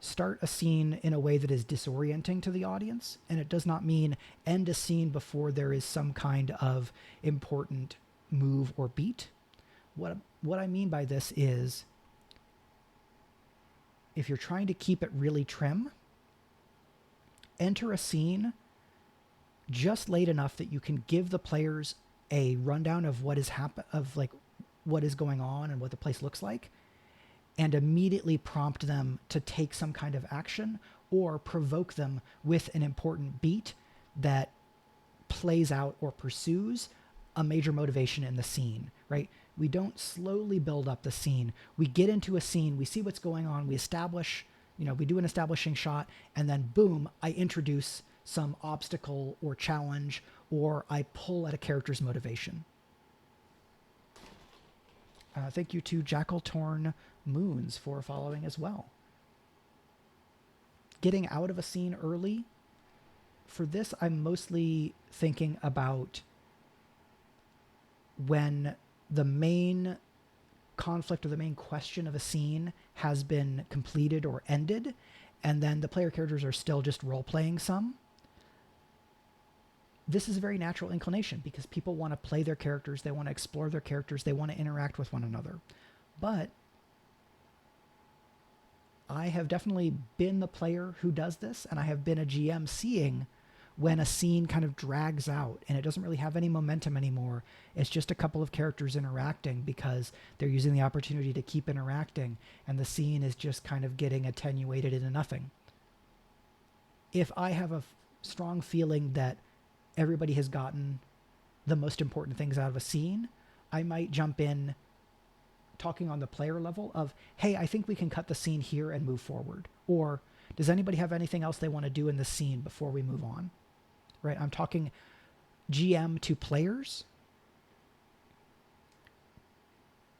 start a scene in a way that is disorienting to the audience, and it does not mean end a scene before there is some kind of important move or beat. What I mean by this is if you're trying to keep it really trim, enter a scene just late enough that you can give the players a rundown of what is what is going on and what the place looks like, and immediately prompt them to take some kind of action or provoke them with an important beat that plays out or pursues a major motivation in the scene, right? We don't slowly build up the scene. We get into a scene, we see what's going on, we establish, we do an establishing shot, and then boom, I introduce some obstacle or challenge, or I pull at a character's motivation. Thank you to Jackal Torn Moons for following as well. Getting out of a scene early. For this, I'm mostly thinking about when the main conflict or the main question of a scene has been completed or ended, and then the player characters are still just role-playing some. This is a very natural inclination because people want to play their characters, they want to explore their characters, they want to interact with one another. But I have definitely been the player who does this, and I have been a GM seeing when a scene kind of drags out and it doesn't really have any momentum anymore. It's just a couple of characters interacting because they're using the opportunity to keep interacting, and the scene is just kind of getting attenuated into nothing. If I have a strong feeling that everybody has gotten the most important things out of a scene, I might jump in talking on the player level of, hey, I think we can cut the scene here and move forward. Or Does anybody have anything else they want to do in the scene before we move on? Right? I'm talking GM to players.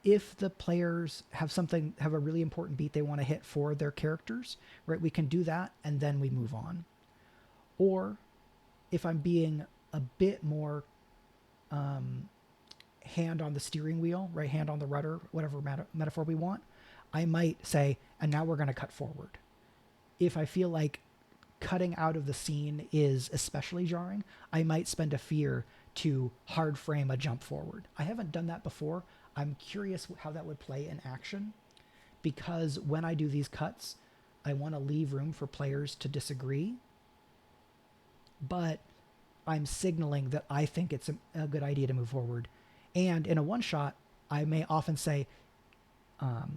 If the players have a really important beat they want to hit for their characters, right, we can do that and then we move on. Or if I'm being a bit more hand on the steering wheel, right, hand on the rudder, whatever metaphor we want, I might say, and now we're going to cut forward. If I feel like cutting out of the scene is especially jarring, I might spend a fear to hard frame a jump forward. I haven't done that before. I'm curious how that would play in action, because when I do these cuts, I want to leave room for players to disagree, but I'm signaling that I think it's a good idea to move forward. And in a one shot, I may often say,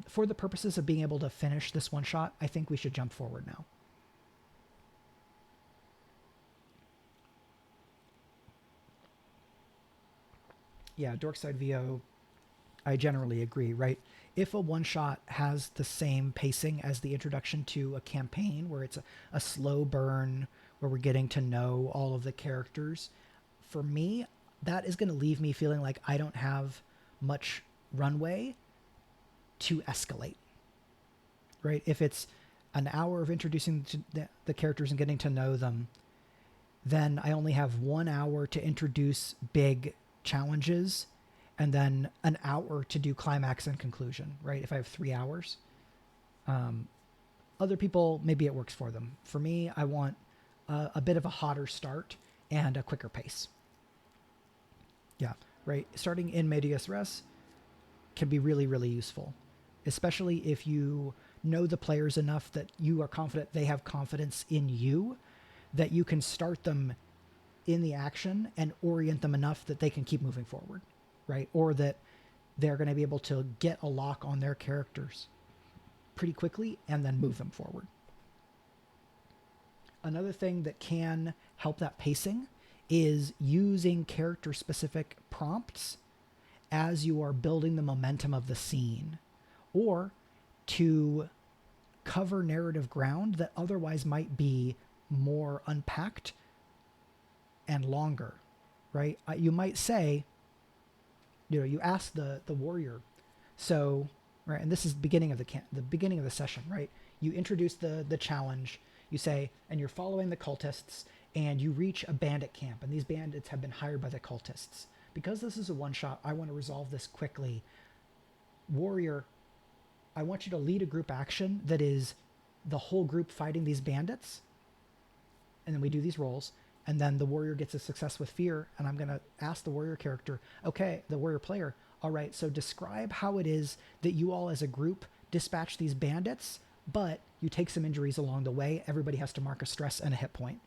for the purposes of being able to finish this one shot, I think we should jump forward now. Yeah, Dorkside VO, I generally agree, right? If a one shot has the same pacing as the introduction to a campaign, where it's a slow burn, where we're getting to know all of the characters, for me, that is going to leave me feeling like I don't have much runway to escalate, right? If it's an hour of introducing the characters and getting to know them, then I only have 1 hour to introduce big challenges and then an hour to do climax and conclusion, right? If I have 3 hours. Other people, maybe it works for them. For me, I want a bit of a hotter start and a quicker pace. Yeah, right. Starting in medias res can be really, really useful, especially if you know the players enough that you are confident they have confidence in you, that you can start them in the action and orient them enough that they can keep moving forward, right? Or that they're going to be able to get a lock on their characters pretty quickly and then move them forward. Another thing that can help that pacing is using character-specific prompts as you are building the momentum of the scene, or to cover narrative ground that otherwise might be more unpacked and longer, right? You might say, you ask the warrior, so, right, and this is the beginning of the session, right? You introduce the challenge, you say, and you're following the cultists, and you reach a bandit camp, and these bandits have been hired by the cultists. Because this is a one-shot, I want to resolve this quickly. Warrior, I want you to lead a group action that is the whole group fighting these bandits, and then we do these rolls, and then the warrior gets a success with fear, and I'm going to ask the warrior character, okay, the warrior player, all right, so describe how it is that you all as a group dispatch these bandits, but you take some injuries along the way. Everybody has to mark a stress and a hit point.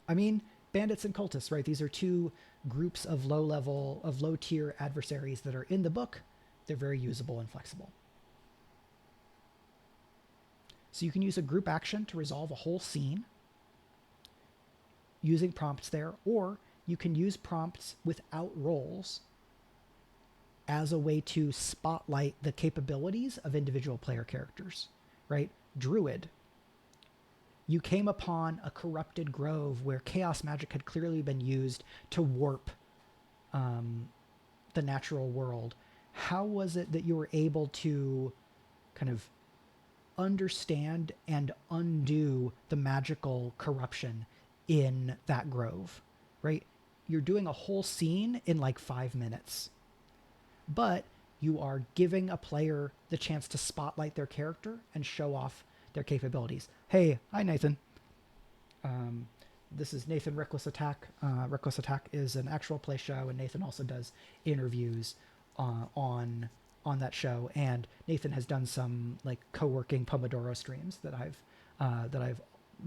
I mean, bandits and cultists, right? These are two groups of low tier adversaries that are in the book. They're very usable and flexible. So you can use a group action to resolve a whole scene using prompts there, or you can use prompts without rolls as a way to spotlight the capabilities of individual player characters, right? Druid. You came upon a corrupted grove where chaos magic had clearly been used to warp the natural world. How was it that you were able to kind of understand and undo the magical corruption in that grove, right? You're doing a whole scene in like 5 minutes, but you are giving a player the chance to spotlight their character and show off their capabilities. Hey, hi Nathan. This is Nathan Reckless Attack. Reckless Attack is an actual play show, and Nathan also does interviews on that show. And Nathan has done some like co-working Pomodoro streams that I've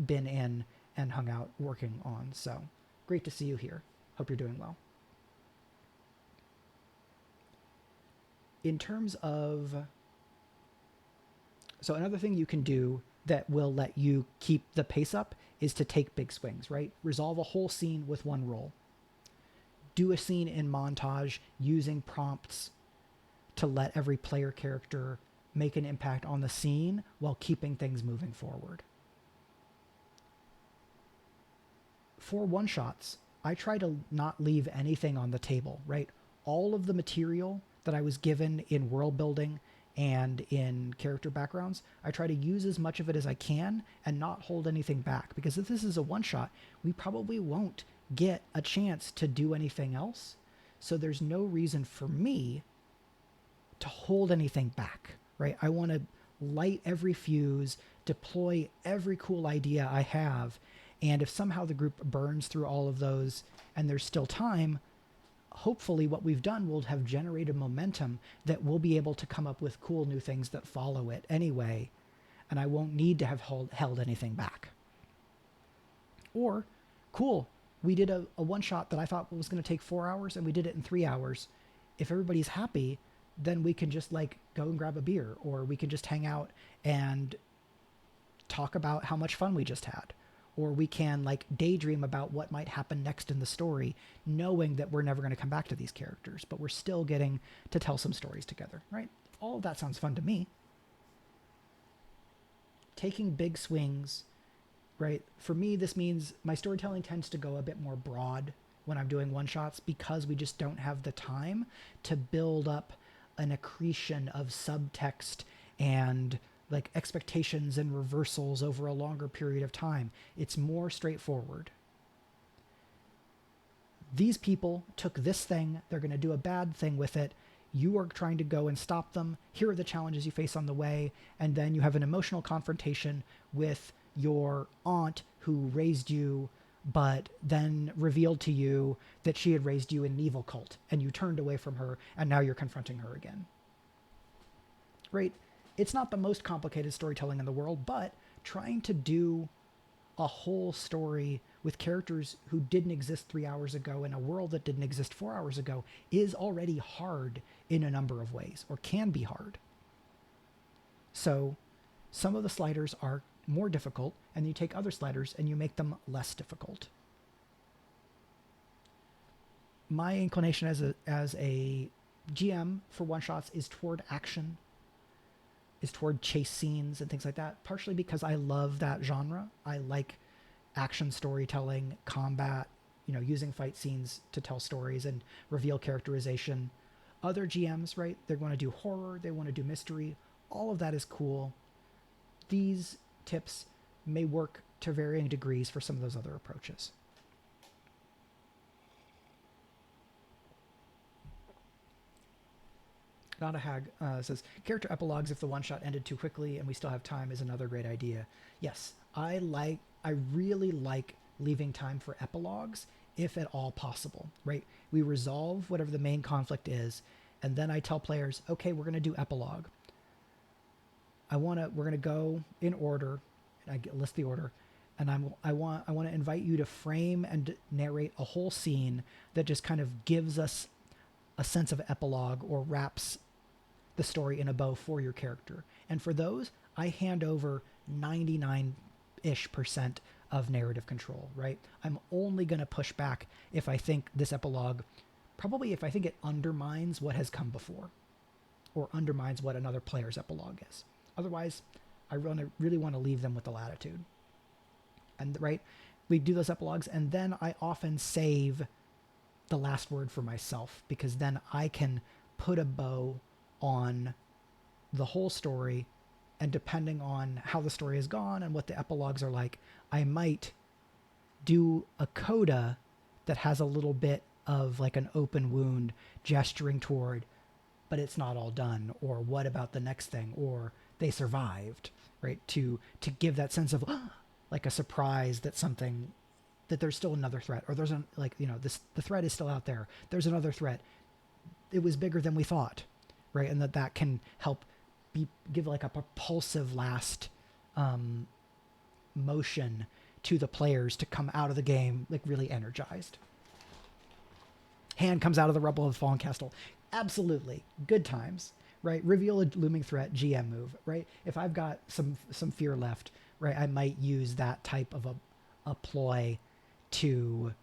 been in and hung out working on. So great to see you here. Hope you're doing well. In terms of, so another thing you can do that will let you keep the pace up is to take big swings, right? Resolve a whole scene with one roll. Do a scene in montage using prompts to let every player character make an impact on the scene while keeping things moving forward. For one shots, I try to not leave anything on the table, right? All of the material that I was given in world building and in character backgrounds, I try to use as much of it as I can and not hold anything back. Because if this is a one shot, we probably won't get a chance to do anything else. So there's no reason for me to hold anything back, right? I want to light every fuse, deploy every cool idea I have. And if somehow the group burns through all of those and there's still time, hopefully what we've done will have generated momentum that we'll be able to come up with cool new things that follow it anyway. And I won't need to have held anything back. Or, cool, we did a one shot that I thought was going to take 4 hours and we did it in 3 hours. If everybody's happy, then we can just like go and grab a beer, or we can just hang out and talk about how much fun we just had. Or we can like daydream about what might happen next in the story, knowing that we're never going to come back to these characters, but we're still getting to tell some stories together, right? All of that sounds fun to me. Taking big swings, right? For me, this means my storytelling tends to go a bit more broad when I'm doing one shots because we just don't have the time to build up an accretion of subtext and like expectations and reversals over a longer period of time. It's more straightforward. These people took this thing, they're going to do a bad thing with it. You are trying to go and stop them. Here are the challenges you face on the way. And then you have an emotional confrontation with your aunt who raised you, but then revealed to you that she had raised you in an evil cult, and you turned away from her, and now you're confronting her again. Right? It's not the most complicated storytelling in the world, but trying to do a whole story with characters who didn't exist 3 hours ago in a world that didn't exist 4 hours ago is already hard in a number of ways, or can be hard. So some of the sliders are more difficult, and you take other sliders and you make them less difficult. My inclination as a GM for one shots is toward action, is toward chase scenes and things like that, partially because I love that genre. I like action storytelling, combat, using fight scenes to tell stories and reveal characterization. Other GMs, right, they want to do horror, they want to do mystery. All of that is cool. These tips may work to varying degrees for some of those other approaches. Not a hag says, character epilogues if the one shot ended too quickly and we still have time is another great idea. Yes, I really like leaving time for epilogues if at all possible, right? We resolve whatever the main conflict is, and then I tell players, okay, we're going to do epilogue. We're going to go in order, and I list the order, and I want to invite you to frame and narrate a whole scene that just kind of gives us a sense of epilogue or wraps the story in a bow for your character. And for those, I hand over 99-ish% of narrative control, right? I'm only going to push back if I think this epilogue, probably if I think it undermines what has come before or undermines what another player's epilogue is. Otherwise, I really want to leave them with the latitude. And right, we do those epilogues, and then I often save the last word for myself, because then I can put a bow on the whole story, and depending on how the story has gone and what the epilogues are like, I might do a coda that has a little bit of like an open wound gesturing toward, but it's not all done, or what about the next thing, or they survived, right? To give that sense of like a surprise that there's still another threat, or there's the threat is still out there. There's another threat. It was bigger than we thought, right? And that can help give like a propulsive last motion to the players to come out of the game like really energized. Hand comes out of the rubble of the fallen castle. Absolutely. Good times, right? Reveal a looming threat, GM move, right? If I've got some fear left, right, I might use that type of a ploy to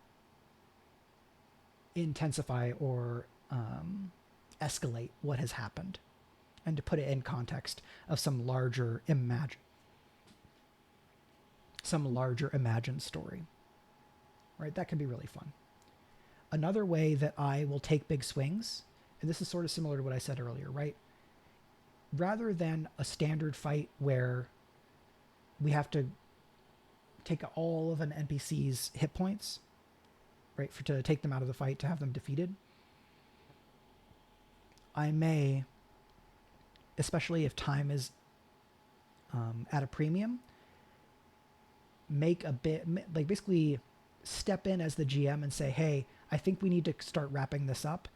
intensify or escalate what has happened. and to put it in context of some larger imagined story, right? That can be really fun. Another way that I will take big swings, and this is sort of similar to what I said earlier, right? Rather than a standard fight where we have to take all of an NPC's hit points, right, to take them out of the fight, to have them defeated, I may, especially if time is at a premium, make a bit, like basically step in as the GM and say, hey, I think we need to start wrapping this up.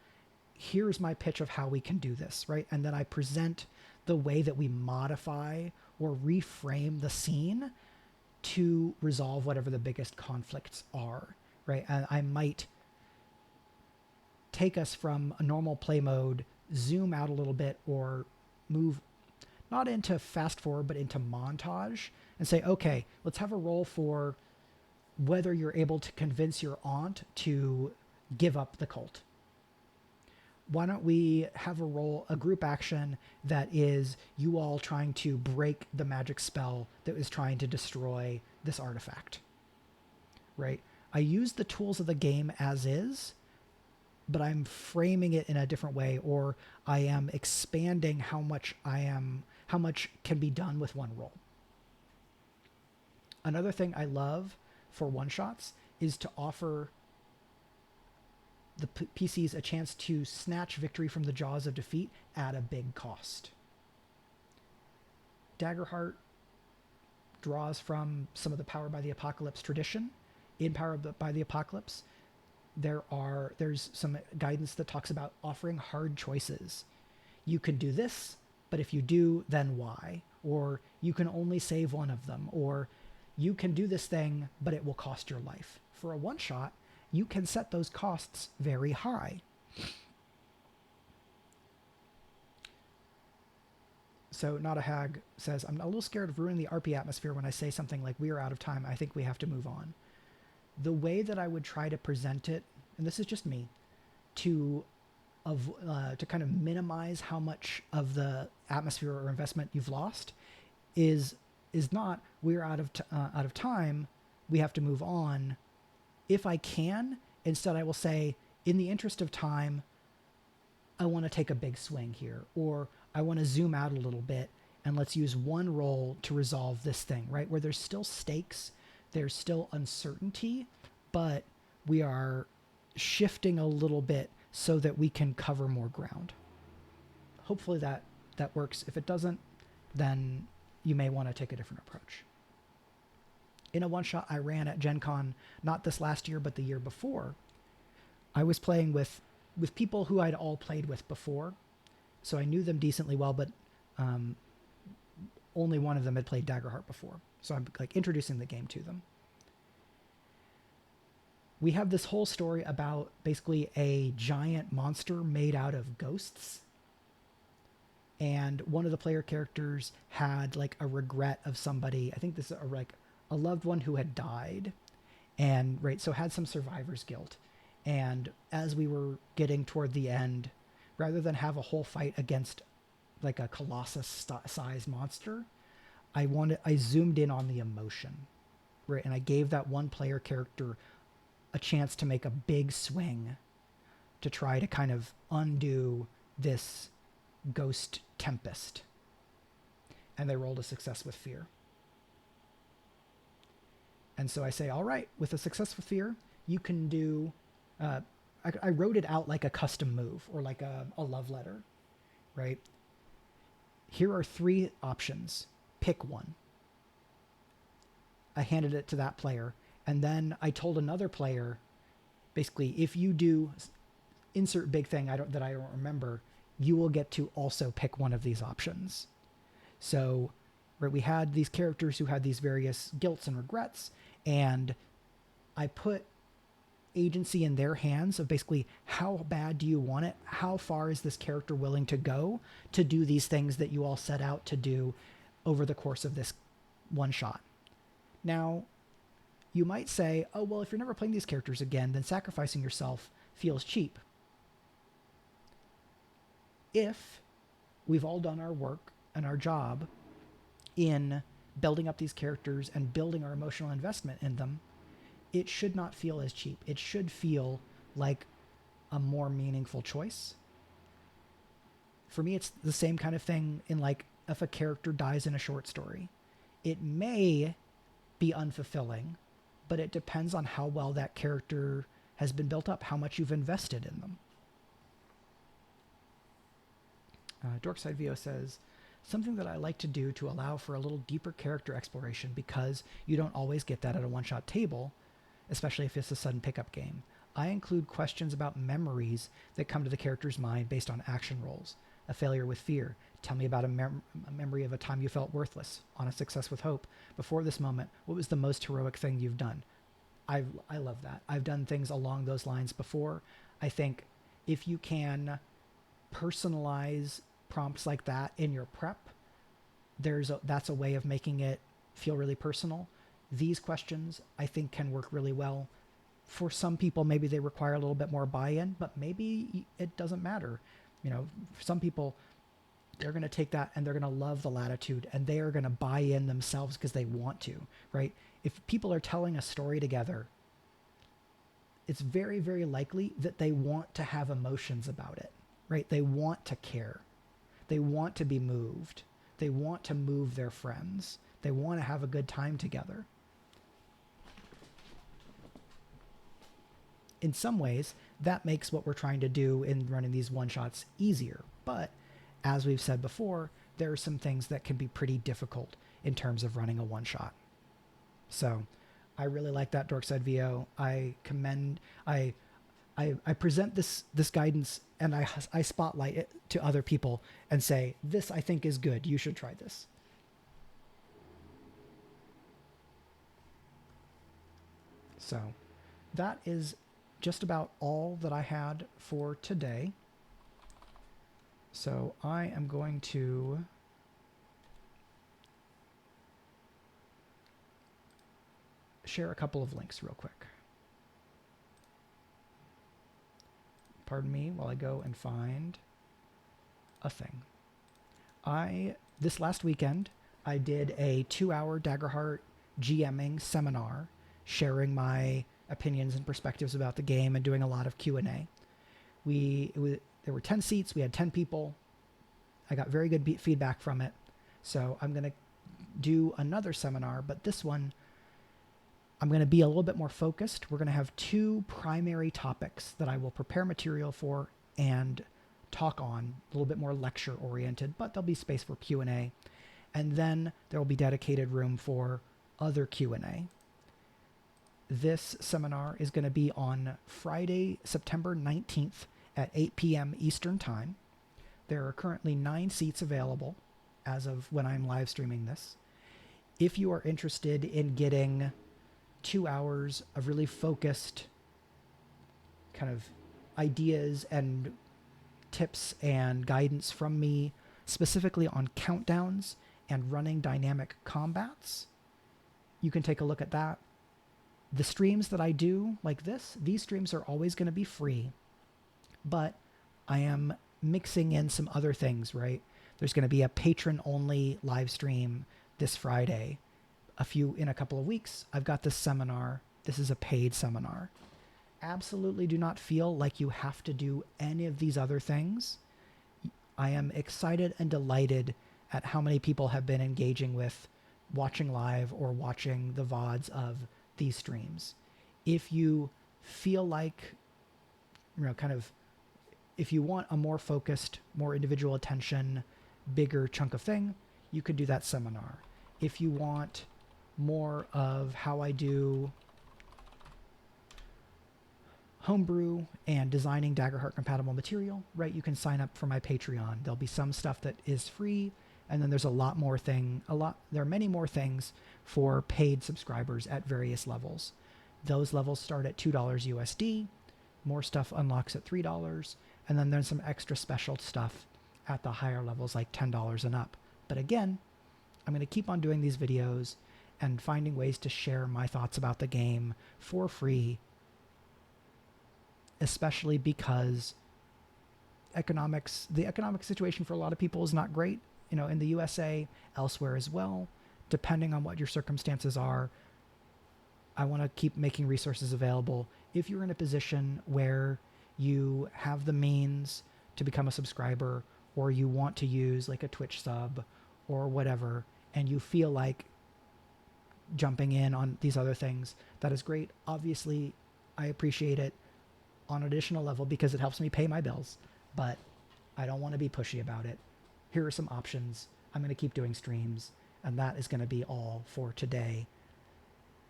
Here's my pitch of how we can do this, right? And then I present the way that we modify or reframe the scene to resolve whatever the biggest conflicts are, right? And I might take us from a normal play mode, zoom out a little bit, or move not into fast forward, but into montage and say, okay, let's have a roll for whether you're able to convince your aunt to give up the cult. Why don't we have a group action that is you all trying to break the magic spell that is trying to destroy this artifact, right? I use the tools of the game as is, but I'm framing it in a different way, or I am expanding how much can be done with one roll. Another thing I love for one-shots is to offer the PCs a chance to snatch victory from the jaws of defeat at a big cost. Daggerheart draws from some of the Power by the Apocalypse tradition. In Power by the Apocalypse, there's some guidance that talks about offering hard choices. You can do this, but if you do, then why? Or you can only save one of them, or you can do this thing, but it will cost your life. For a one-shot, you can set those costs very high. So Not a Hag says, I'm a little scared of ruining the RP atmosphere when I say something like, we are out of time, I think we have to move on. The way that I would try to present it, and this is just me, to kind of minimize how much of the atmosphere or investment you've lost is not, we're out of time, we have to move on. If I can, instead I will say, in the interest of time, I want to take a big swing here, or I want to zoom out a little bit and let's use one roll to resolve this thing, right? Where there's still stakes, there's still uncertainty, but we are shifting a little bit so that we can cover more ground. Hopefully that works. If it doesn't, then you may want to take a different approach. In a one-shot I ran at Gen Con, not this last year, but the year before, I was playing with people who I'd all played with before. So I knew them decently well, but only one of them had played Daggerheart before. So I'm like introducing the game to them. We have this whole story about basically a giant monster made out of ghosts. And one of the player characters had like a regret of somebody. I think this is a loved one who had died, and right, so had some survivor's guilt. And as we were getting toward the end, rather than have a whole fight against like a colossus-sized monster, I zoomed in on the emotion, right? And I gave that one player character a chance to make a big swing to try to kind of undo this ghost tempest. And they rolled a success with fear. And so I say, all right, with a success with fear, you can do, I wrote it out like a custom move or like a love letter, right? Here are 3 options. Pick one. I handed it to that player. And then I told another player, basically, if you do insert big thing that I don't remember, you will get to also pick one of these options. So, right, we had these characters who had these various guilts and regrets, and I put agency in their hands of basically, how bad do you want it? How far is this character willing to go to do these things that you all set out to do over the course of this one shot? Now, you might say, oh, well, if you're never playing these characters again, then sacrificing yourself feels cheap. If we've all done our work and our job in building up these characters and building our emotional investment in them, it should not feel as cheap. It should feel like a more meaningful choice. For me, it's the same kind of thing in like if a character dies in a short story. It may be unfulfilling, but it depends on how well that character has been built up, how much you've invested in them. Dorkside VO says, something that I like to do to allow for a little deeper character exploration because you don't always get that at a one-shot table, especially if it's a sudden pickup game. I include questions about memories that come to the character's mind based on action rolls. A failure with fear. Tell me about a memory of a time you felt worthless. On a success with hope. Before this moment, what was the most heroic thing you've done? I love that. I've done things along those lines before. I think if you can personalize prompts like that in your prep, that's a way of making it feel really personal. These questions I think can work really well. For some people, maybe they require a little bit more buy-in, but maybe it doesn't matter. You know, for some people, they're going to take that and they're going to love the latitude and they are going to buy in themselves because they want to, right? If people are telling a story together, it's very, very likely that they want to have emotions about it, right? They want to care. They want to be moved. They want to move their friends. They want to have a good time together. In some ways, that makes what we're trying to do in running these one-shots easier. But as we've said before, there are some things that can be pretty difficult in terms of running a one-shot. So I really like that, Dorkside VO. I present this guidance and I spotlight it to other people and say, this I think is good. You should try this. So that is just about all that I had for today. So I am going to share a couple of links real quick. Pardon me while I go and find a thing. This last weekend, I did a 2-hour Daggerheart GMing seminar, sharing my opinions and perspectives about the game and doing a lot of Q&A. There were 10 seats. We had 10 people. I got very good feedback from it. So I'm going to do another seminar, but this one, I'm going to be a little bit more focused. We're going to have 2 primary topics that I will prepare material for and talk on, a little bit more lecture oriented, but there'll be space for Q&A. And then there will be dedicated room for other Q&A. This seminar is going to be on Friday, September 19th at 8 p.m. Eastern Time. There are currently 9 seats available as of when I'm live streaming this. If you are interested in getting 2 hours of really focused kind of ideas and tips and guidance from me, specifically on countdowns and running dynamic combats, you can take a look at that. The streams that I do like this, these streams are always going to be free, but I am mixing in some other things, right? There's going to be a patron-only live stream this Friday. In a couple of weeks, I've got this seminar. This is a paid seminar. Absolutely do not feel like you have to do any of these other things. I am excited and delighted at how many people have been engaging with watching live or watching the VODs of these streams. If you feel like, if you want a more focused, more individual attention, bigger chunk of thing, you could do that seminar. If you want more of how I do homebrew and designing Daggerheart compatible material, right, you can sign up for my Patreon. There'll be some stuff that is free, and then there's there are many more things for paid subscribers at various levels. Those levels start at $2 USD. More stuff unlocks at $3, and then there's some extra special stuff at the higher levels like $10 and up. But again, I'm going to keep on doing these videos and finding ways to share my thoughts about the game for free, especially because the economic situation for a lot of people is not great, in the USA, elsewhere as well. Depending on what your circumstances are, I want to keep making resources available. If you're in a position where you have the means to become a subscriber, or you want to use like a Twitch sub or whatever, and you feel like jumping in on these other things, that is great. Obviously, I appreciate it on an additional level because it helps me pay my bills, but I don't want to be pushy about it. Here are some options. I'm going to keep doing streams, and that is going to be all for today.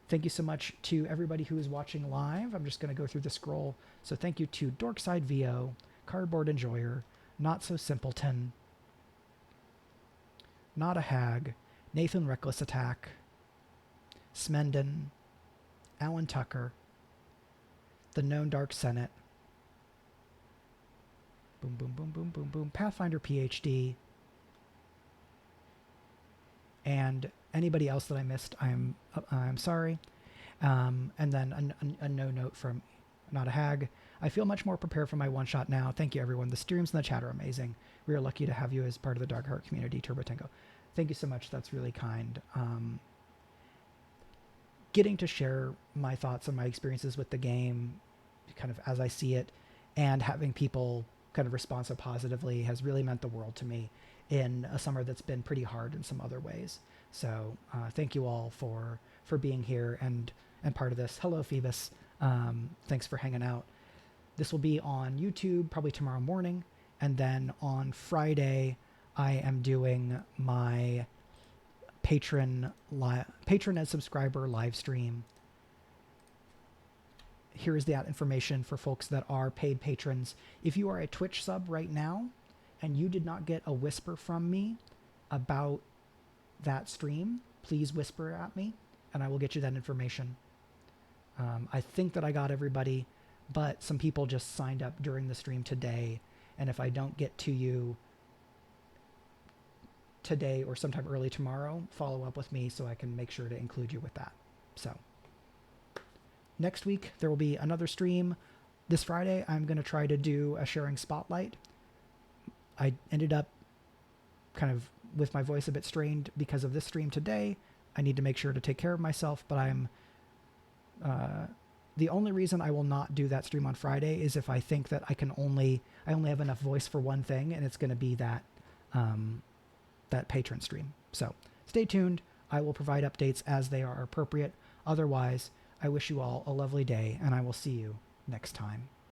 Thank you so much to everybody who is watching live. I'm just going to go through the scroll. So thank you to Dorkside VO, Cardboard Enjoyer, Not So Simpleton, Not a Hag, Nathan Reckless Attack, Smenden, Alan Tucker, The Known Dark Senate, boom, boom, boom, boom, boom, boom, Pathfinder PhD, and anybody else that I missed, I'm sorry. And then a no note from Not a Hag. I feel much more prepared for my one-shot now. Thank you, everyone. The streams and the chat are amazing. We are lucky to have you as part of the Daggerheart community, Turbo Tango. Thank you so much. That's really kind. Getting to share my thoughts and my experiences with the game, kind of as I see it, and having people kind of respond so positively has really meant the world to me in a summer that's been pretty hard in some other ways. So thank you all for being here and part of this. Hello, Phoebus. Thanks for hanging out. This will be on YouTube probably tomorrow morning. And then on Friday, I am doing my patron and subscriber live stream. Here is that information for folks that are paid patrons. If you are a Twitch sub right now and you did not get a whisper from me about that stream, please whisper at me and I will get you that information. I think that I got everybody, but some people just signed up during the stream today. And if I don't get to you today or sometime early tomorrow, follow up with me so I can make sure to include you with that. So next week, there will be another stream. This Friday, I'm going to try to do a sharing spotlight. I ended up kind of with my voice a bit strained because of this stream today. I need to make sure to take care of myself, but I'm the only reason I will not do that stream on Friday is if I think that I only have enough voice for one thing, and it's going to be that that patron stream. So stay tuned. I will provide updates as they are appropriate. Otherwise, I wish you all a lovely day, and I will see you next time.